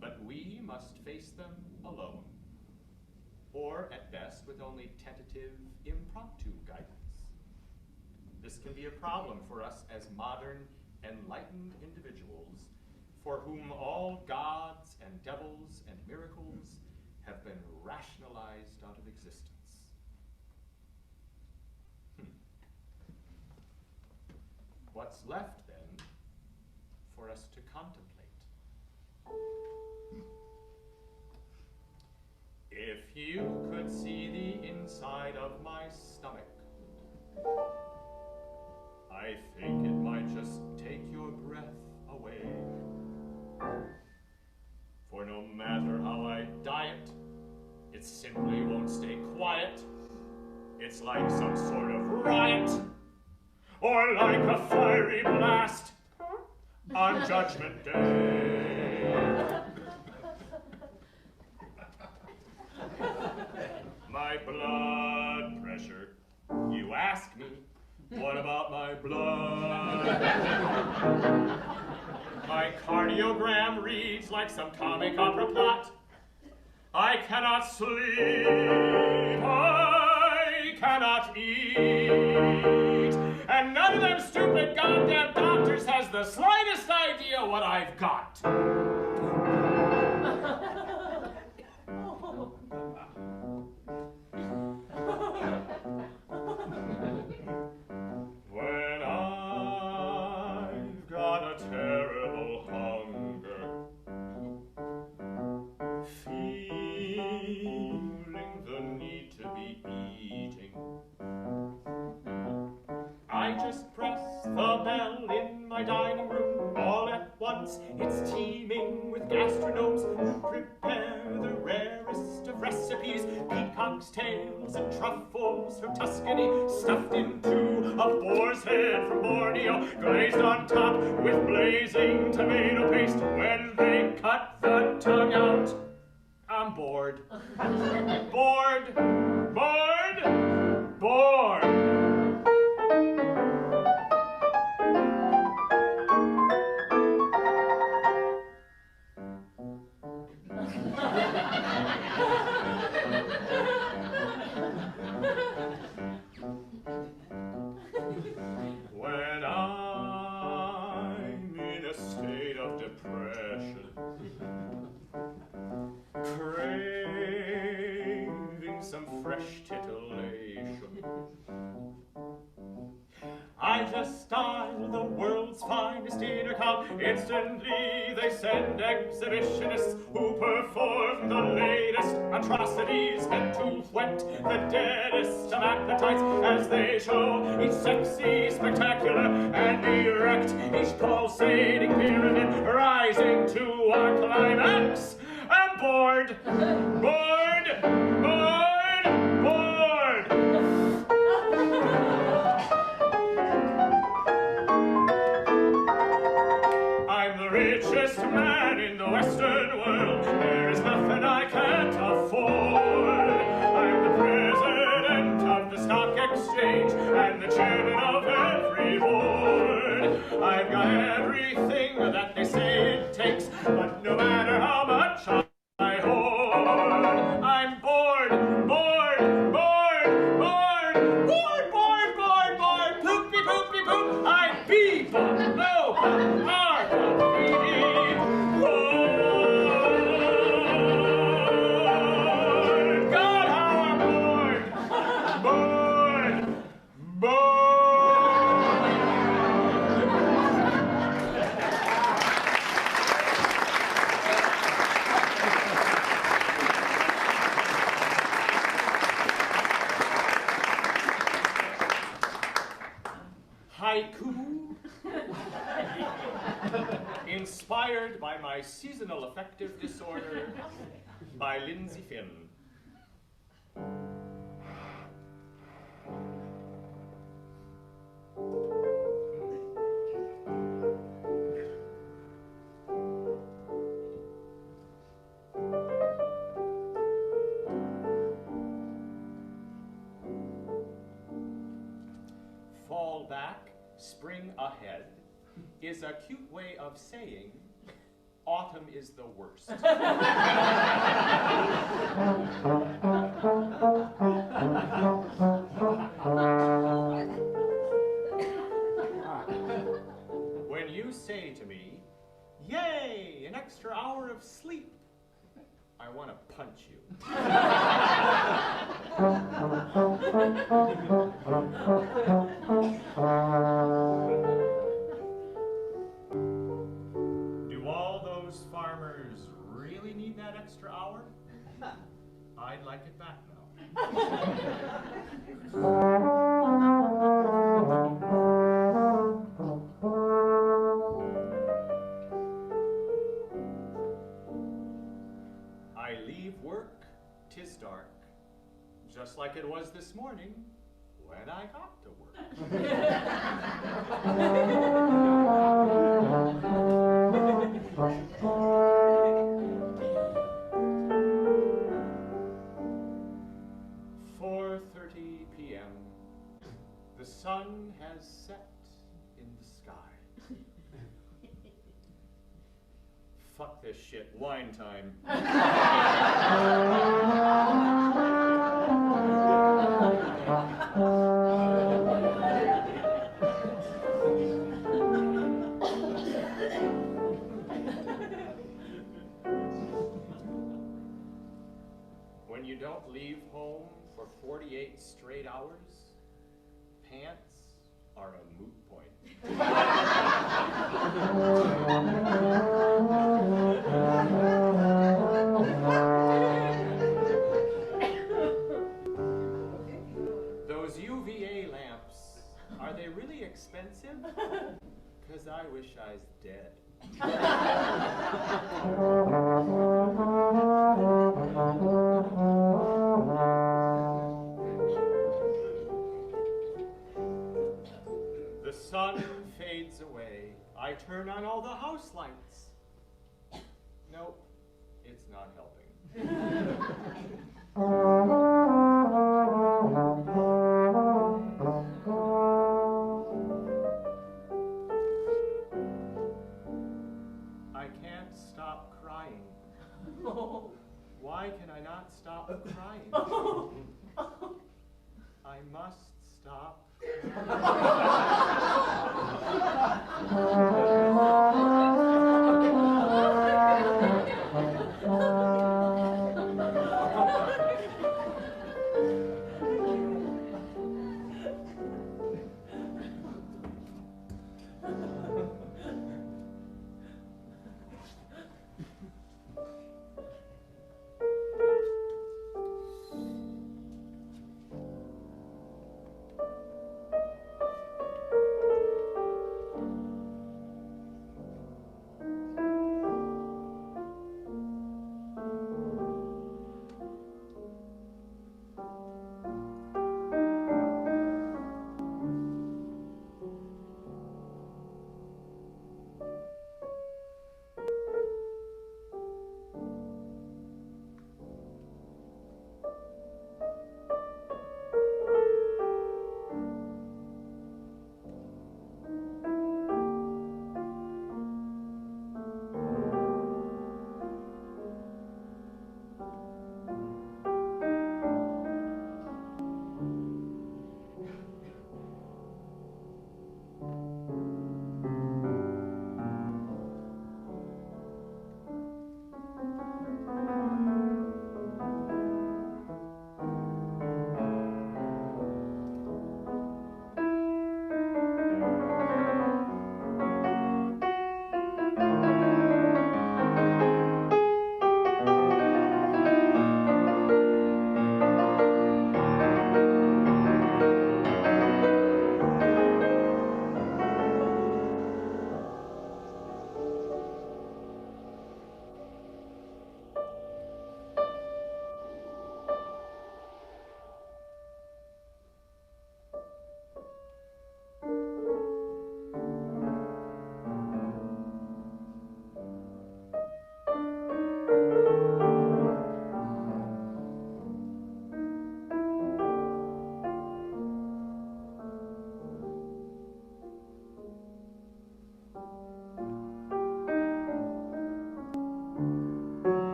S4: But we must face them alone, or at best with only tentative, impromptu guidance. This can be a problem for us as modern, enlightened individuals for whom all gods and devils and miracles have been rationalized out of existence. What's left, then, for us to contemplate? If you could see the inside of my stomach, I think it might just take your breath away. For no matter how I diet, it simply won't stay quiet. It's like some sort of riot, or like a fiery blast on Judgment Day. My blood pressure, you ask me, what about my blood? My cardiogram reads like some comic opera plot. I cannot sleep, I cannot eat, and none of them stupid goddamn doctors has the slightest idea what I've got. When I've got a terrible hunger, feeling the need to be eating, I just press the bell in my dining room all at once. It's teeming with gastronomes who prepare the rarest of recipes, peacock's tails and truffles from Tuscany, stuffed into a boar's head from Borneo, glazed on top with blazing tomato paste. When they cut the tongue out, I'm bored. Bored, bored, bored. When I'm in a state of depression, craving some fresh titillation, I just style the world's finest intercom. Instantly they send exhibitionists who perform the latest atrocities, head to whet the deadest of appetites as they show each sexy, spectacular, and erect, each pulsating pyramid rising to a climax. I'm bored, bored, bored, bored. I'm the richest man in the Western world. There is nothing I can't afford. I'm the president of the stock exchange and the chairman of every board. I've got everything that they say it takes, but no matter how much I hoard, I'm bored, bored, bored, bored, bored, bored, bored, bored, poopy, poopy, poop. I'm B-bop, low-bop, R-bop, B-bop, bored. God, how I'm bored, bored, bored. Haiku, inspired by my seasonal affective disorder, by Lindsay Finn. Spring ahead is a cute way of saying autumn is the worst. When you say to me, "Yay, an extra hour of sleep," I want to punch you. Do all those farmers really need that extra hour? I'd like it back now. I leave work, 'tis dark, just like it was this morning when I got to work. 4:30 p.m. The sun has set in the sky. Fuck this shit, wine time. When you don't leave home for 48 straight hours, pants are a moot point. Those UVA lamps, are they really expensive? 'Cause I wish I was dead. The sun fades away. I turn on all the house lights. Nope, it's not helping. I can't stop crying. Why can I not stop crying? I must stop.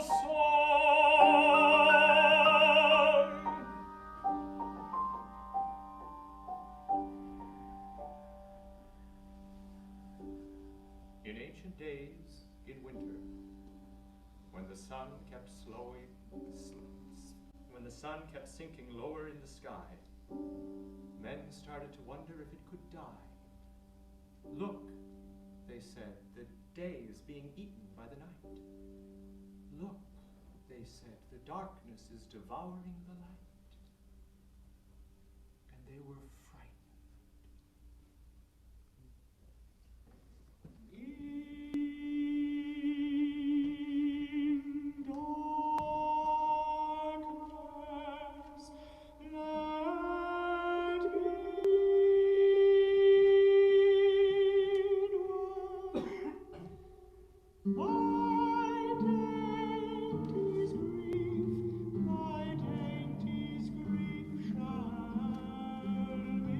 S4: song. In ancient days, in winter, when the sun kept sinking lower in the sky, men started to wonder if it could die. Look, they said, the day is being eaten by the night. Look, they said, the darkness is devouring the light. And they were frightened. In darkness, let me dwell. My dainty's grief shall be.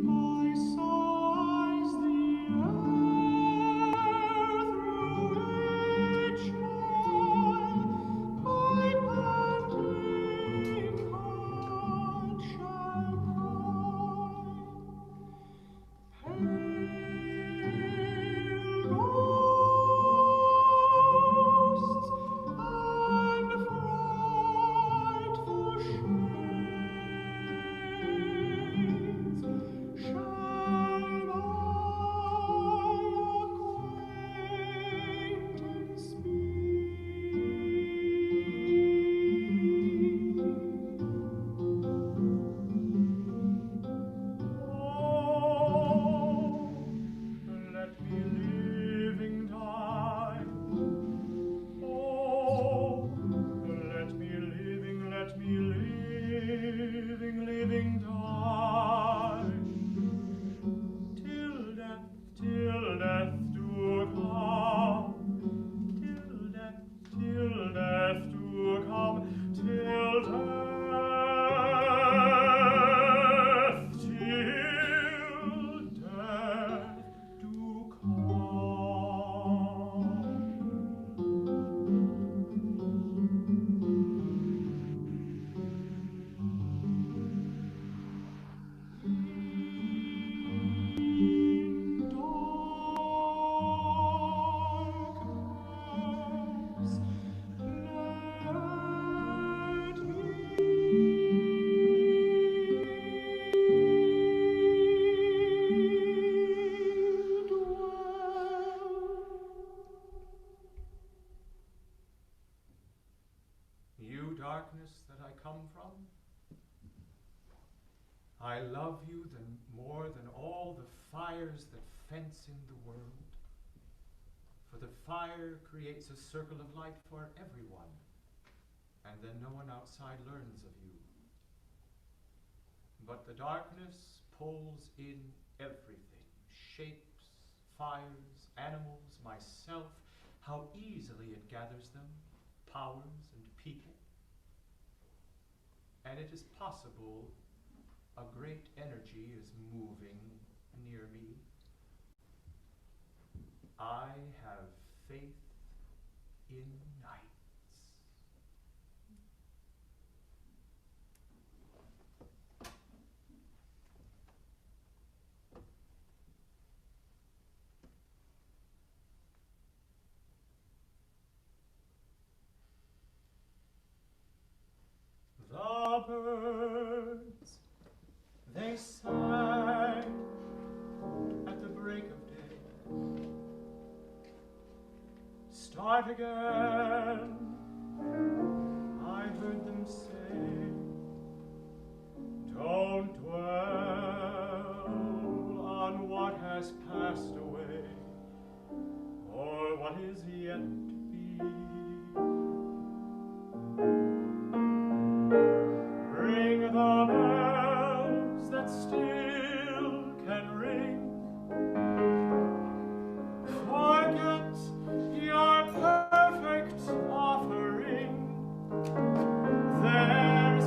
S4: My sighs the air through each while, my panting heart shall cry. Pale ghosts and frightful shades shall my acquaintance be. Oh, let me living die. Oh, let me living die. Till death do come. Till death do come. Till death do In darkness, let me dwell. You darkness that I come from, I love you more than all the fires that fence in the world. For the fire creates a circle of light for everyone, and then no one outside learns of you. But the darkness pulls in everything, shapes, fires, animals, myself, how easily it gathers them, powers and people. And it is possible a great energy is moving near me. I have faith in nights. The birds, they sang at the break of day. Start again, I heard them say. Don't dwell on what has passed away, or what is yet to be. Ring the bells that still can ring. Forget your perfect offering. There's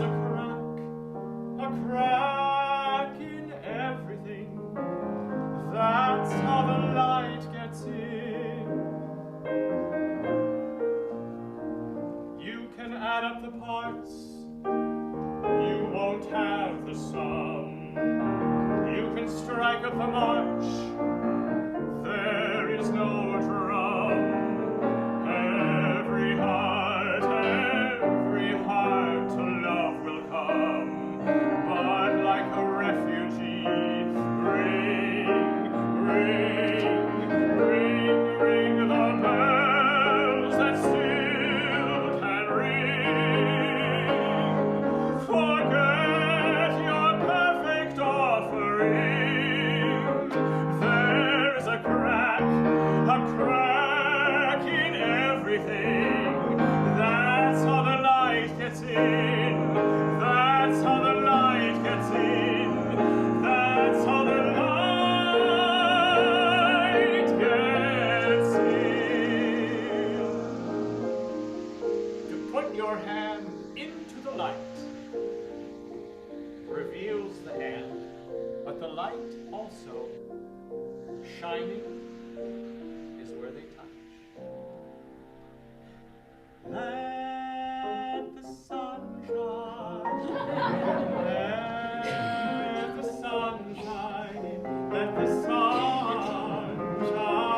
S4: strike of the march. There is no drum. Every heart to love will come. But like a refugee, ring, ring, ring, ring the bells that still can ring. Forget your perfect offering. There's a crack in everything. That's how the light gets in. That's how the light gets in. That's how the light gets in. To put your hand into the light reveals the hand, but the light also, shining, is where they touch. Let the sun shine. Let the sun shine. Let the sun shine.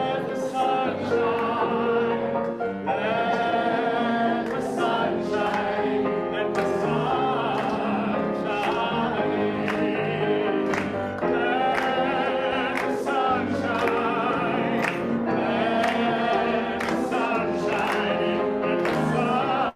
S4: Let the sun shine. Let the sun shine. Let the sun shine. Let the sun shine. Let the sun shine. Let the sun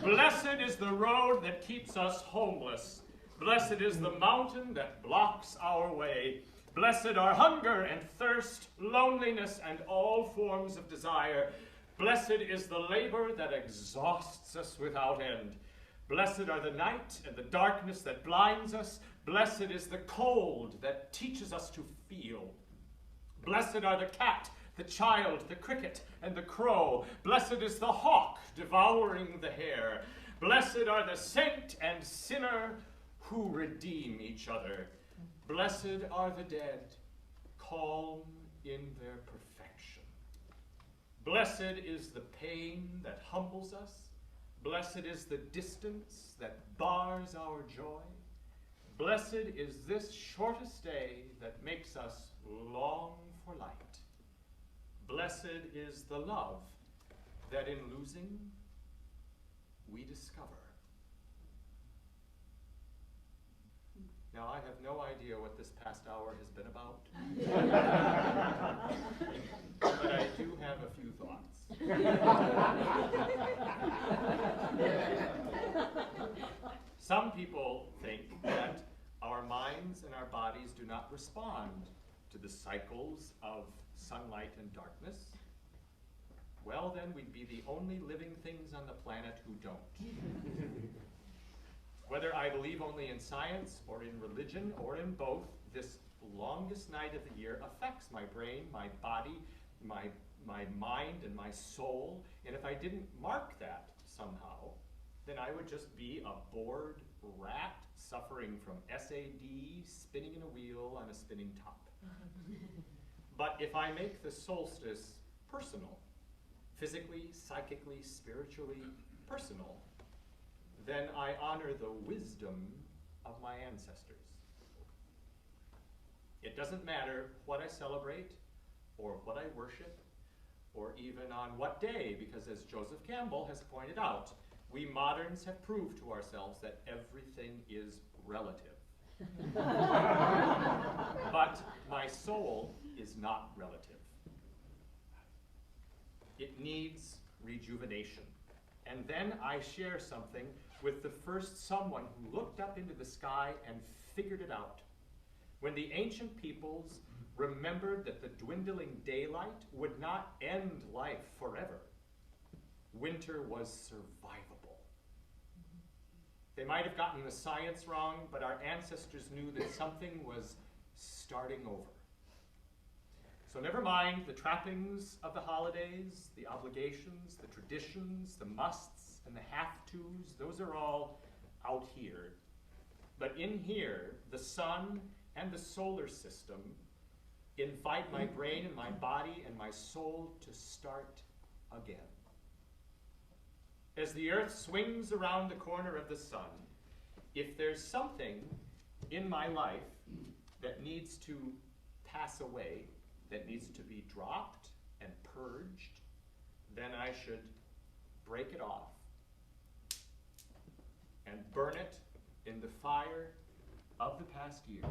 S4: Blessed is the road that keeps us homeless. Blessed is the mountain that blocks our way. Blessed are hunger and thirst, loneliness, and all forms of desire. Blessed is the labor that exhausts us without end. Blessed are the night and the darkness that blinds us. Blessed is the cold that teaches us to feel. Blessed are the cat, the child, the cricket, and the crow. Blessed is the hawk devouring the hare. Blessed are the saint and sinner who redeem each other. Blessed are the dead, calm in their perfection. Blessed is the pain that humbles us. Blessed is the distance that bars our joy. Blessed is this shortest day that makes us long for light. Blessed is the love that in losing we discover. Now, I have no idea what this past hour has been about, but I do have a few thoughts. Some people think that our minds and our bodies do not respond to the cycles of sunlight and darkness. Well, then we'd be the only living things on the planet who don't. Whether I believe only in science or in religion or in both, this longest night of the year affects my brain, my body, my mind, and my soul. And if I didn't mark that somehow, then I would just be a bored rat suffering from SAD, spinning in a wheel on a spinning top. But if I make the solstice personal, physically, psychically, spiritually personal, then I honor the wisdom of my ancestors. It doesn't matter what I celebrate, or what I worship, or even on what day, because as Joseph Campbell has pointed out, we moderns have proved to ourselves that everything is relative. But my soul is not relative. It needs rejuvenation. And then I share something with the first someone who looked up into the sky and figured it out. When the ancient peoples remembered that the dwindling daylight would not end life forever, winter was survivable. They might have gotten the science wrong, but our ancestors knew that something was starting over. So never mind the trappings of the holidays, the obligations, the traditions, the musts, and the have-tos. Those are all out here. But in here, the sun and the solar system invite my brain and my body and my soul to start again. As the earth swings around the corner of the sun, if there's something in my life that needs to pass away, that needs to be dropped and purged, then I should break it off and burn it in the fire of the past year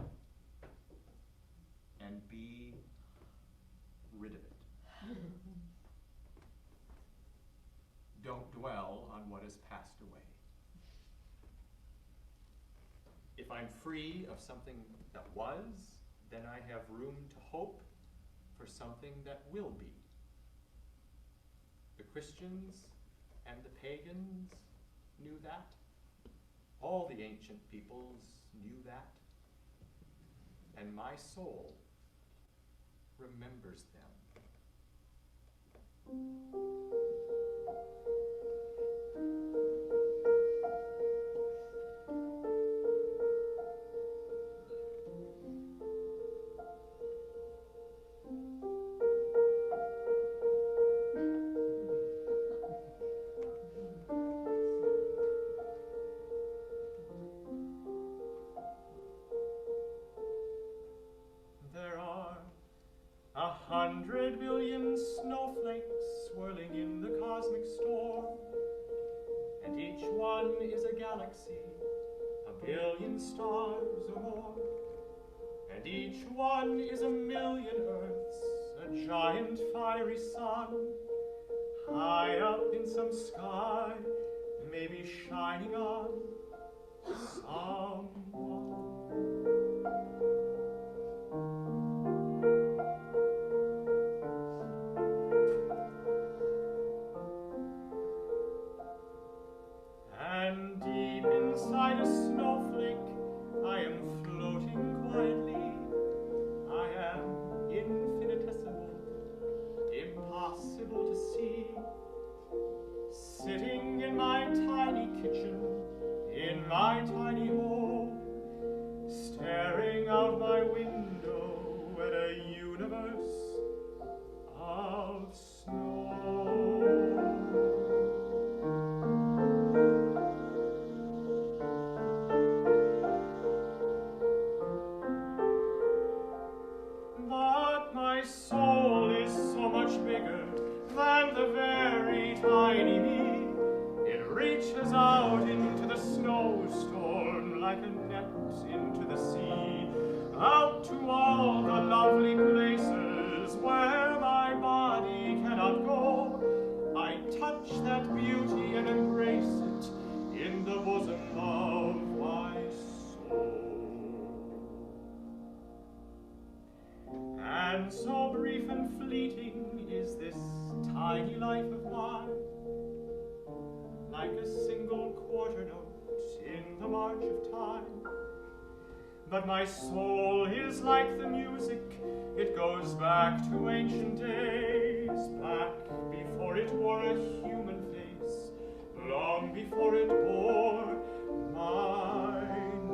S4: and be rid of it. Don't dwell on what has passed away. If I'm free of something that was, then I have room to hope for something that will be. The Christians and the pagans knew that. All the ancient peoples knew that. And my soul remembers them. There are 100 billion snowflakes swirling in the cosmic storm, and each one is a galaxy, a billion stars or more, and each one is a million Earths, a giant fiery sun, high up in some sky, maybe shining on someone. And deep inside a snowflake, I am floating quietly. I am infinitesimal, impossible to see. Sitting in my tiny kitchen, in my tiny home, staring out my window at a universe of snow. But my soul is so much bigger than the very tiny me. It reaches out into the snowstorm like a net into the sea, out to all the lovely places where my body cannot go. I touch that beauty and embrace it in the bosom of my soul. And so brief and fleeting is this tiny life of mine, like a single quarter note in the march of time. But my soul is like the music, it goes back to ancient days, back before it wore a human face, long before it bore my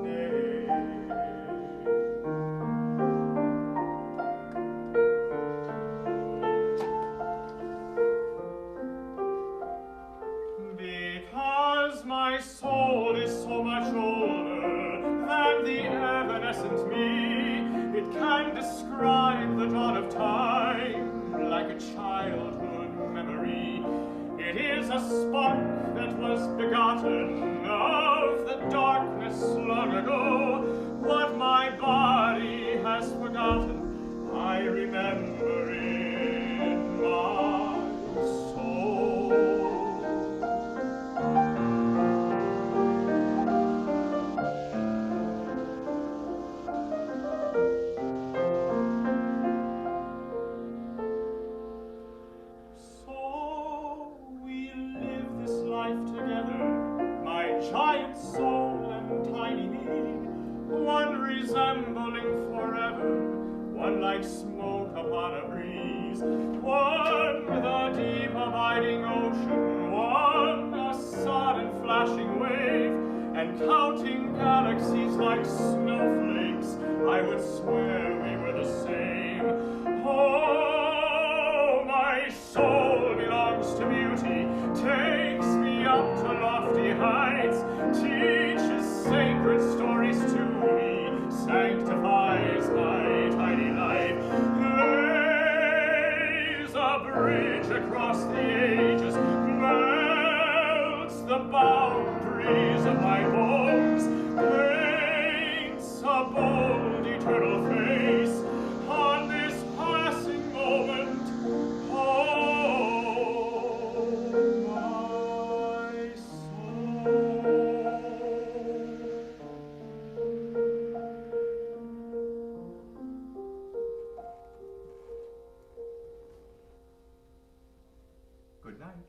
S4: name. Because my soul is so much older than the evanescent me, it can describe the dawn of time like a childhood memory. It is a spark that was begotten of the darkness long ago. What my body has forgotten, I remember in my soul. So we live this life together, my giant soul tiny me, one resembling forever, one like smoke upon a breeze, one the deep abiding ocean, one a sudden flashing wave, and counting galaxies like snowflakes, I would swear we were the same. Oh, my soul belongs to beauty, takes me up to lofty heights, teaches sacred stories to me, sanctifies my tiny life, lays a bridge across the ages, melts the boundaries of my bones, paints a bold eternal face on this passing moment. Oh, my soul. Good night.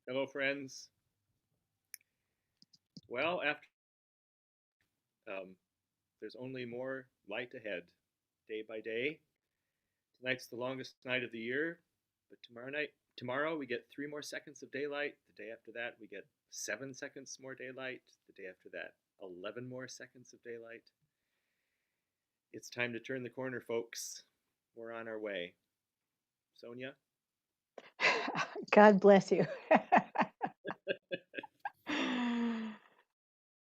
S1: Hello, friends. Well, after there's only more light ahead, day by day. Tonight's the longest night of the year, but tomorrow we get 3 more seconds of daylight. The day after that, we get 7 seconds more daylight. The day after that, 11 more seconds of daylight. It's time to turn the corner, folks. We're on our way. Sonia?
S5: God bless you.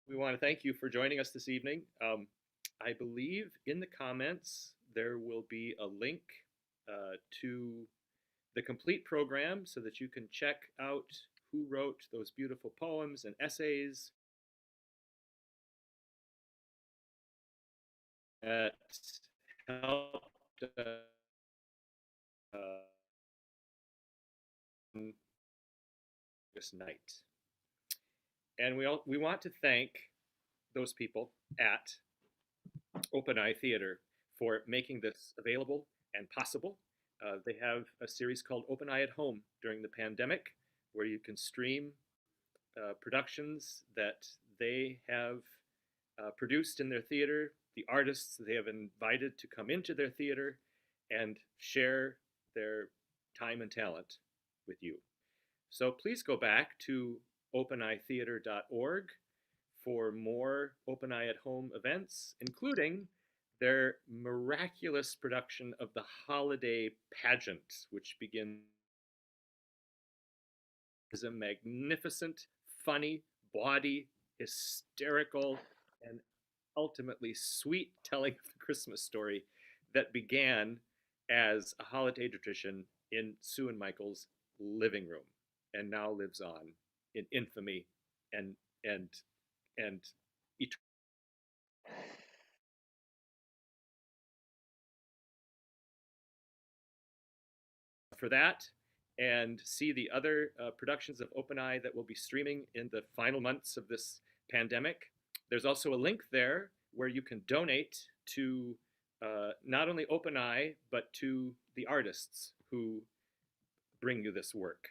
S1: We want to thank you for joining us this evening. I believe in the comments there will be a link to the complete program so that you can check out who wrote those beautiful poems and essays that helped this night. And we want to thank those people at Open Eye Theater for making this available and possible. They have a series called Open Eye at Home during the pandemic, where you can stream productions that they have produced in their theater, the artists they have invited to come into their theater and share their time and talent with you. So please go back to openeyetheater.org for more Open Eye at Home events, including their miraculous production of the holiday pageant, which begins as a magnificent, funny, bawdy, hysterical, and ultimately sweet telling of the Christmas story that began as a holiday tradition in Sue and Michael's living room and now lives on in infamy and eternal. For that and see the other productions of Open Eye that will be streaming in the final months of this pandemic. There's also a link there where you can donate to not only Open Eye, but to the artists who bring you this work.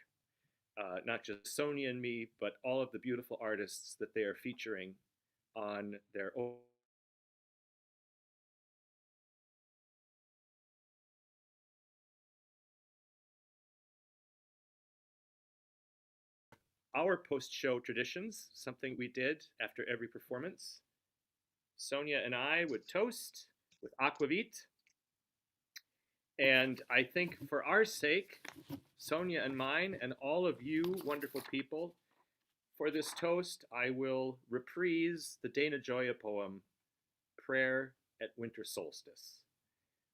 S1: Not just Sonia and me, but all of the beautiful artists that they are featuring on their own our post-show traditions, something we did after every performance. Sonia and I would toast with aquavit. And I think for our sake, Sonia and mine, and all of you wonderful people, for this toast, I will reprise the Dana Gioia poem, Prayer at Winter Solstice.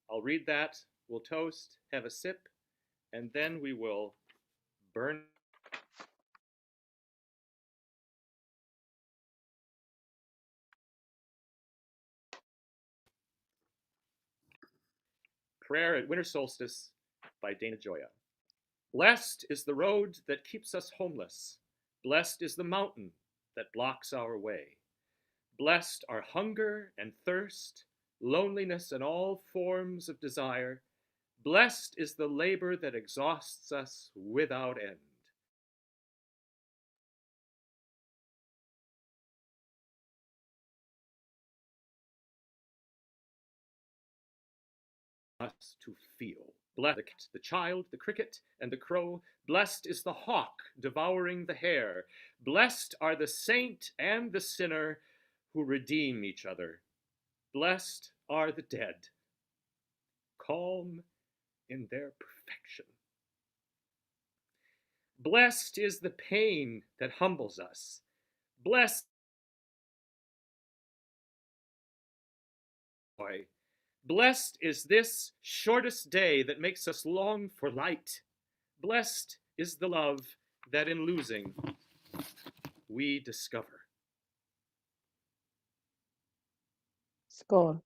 S1: I'll read that, we'll toast, have a sip, and then we will burn. Prayer at Winter Solstice by Dana Gioia. Blessed is the road that keeps us homeless. Blessed is the mountain that blocks our way. Blessed are hunger and thirst, loneliness and all forms of desire. Blessed is the labor that exhausts us without end. Us to feel. Blessed the child, the cricket, and the crow. Blessed is the hawk devouring the hare. Blessed are the saint and the sinner who redeem each other. Blessed are the dead, calm in their perfection. Blessed is the pain that humbles us. Blessed joy. Blessed is this shortest day that makes us long for light. Blessed is the love that in losing we discover.
S5: Skål.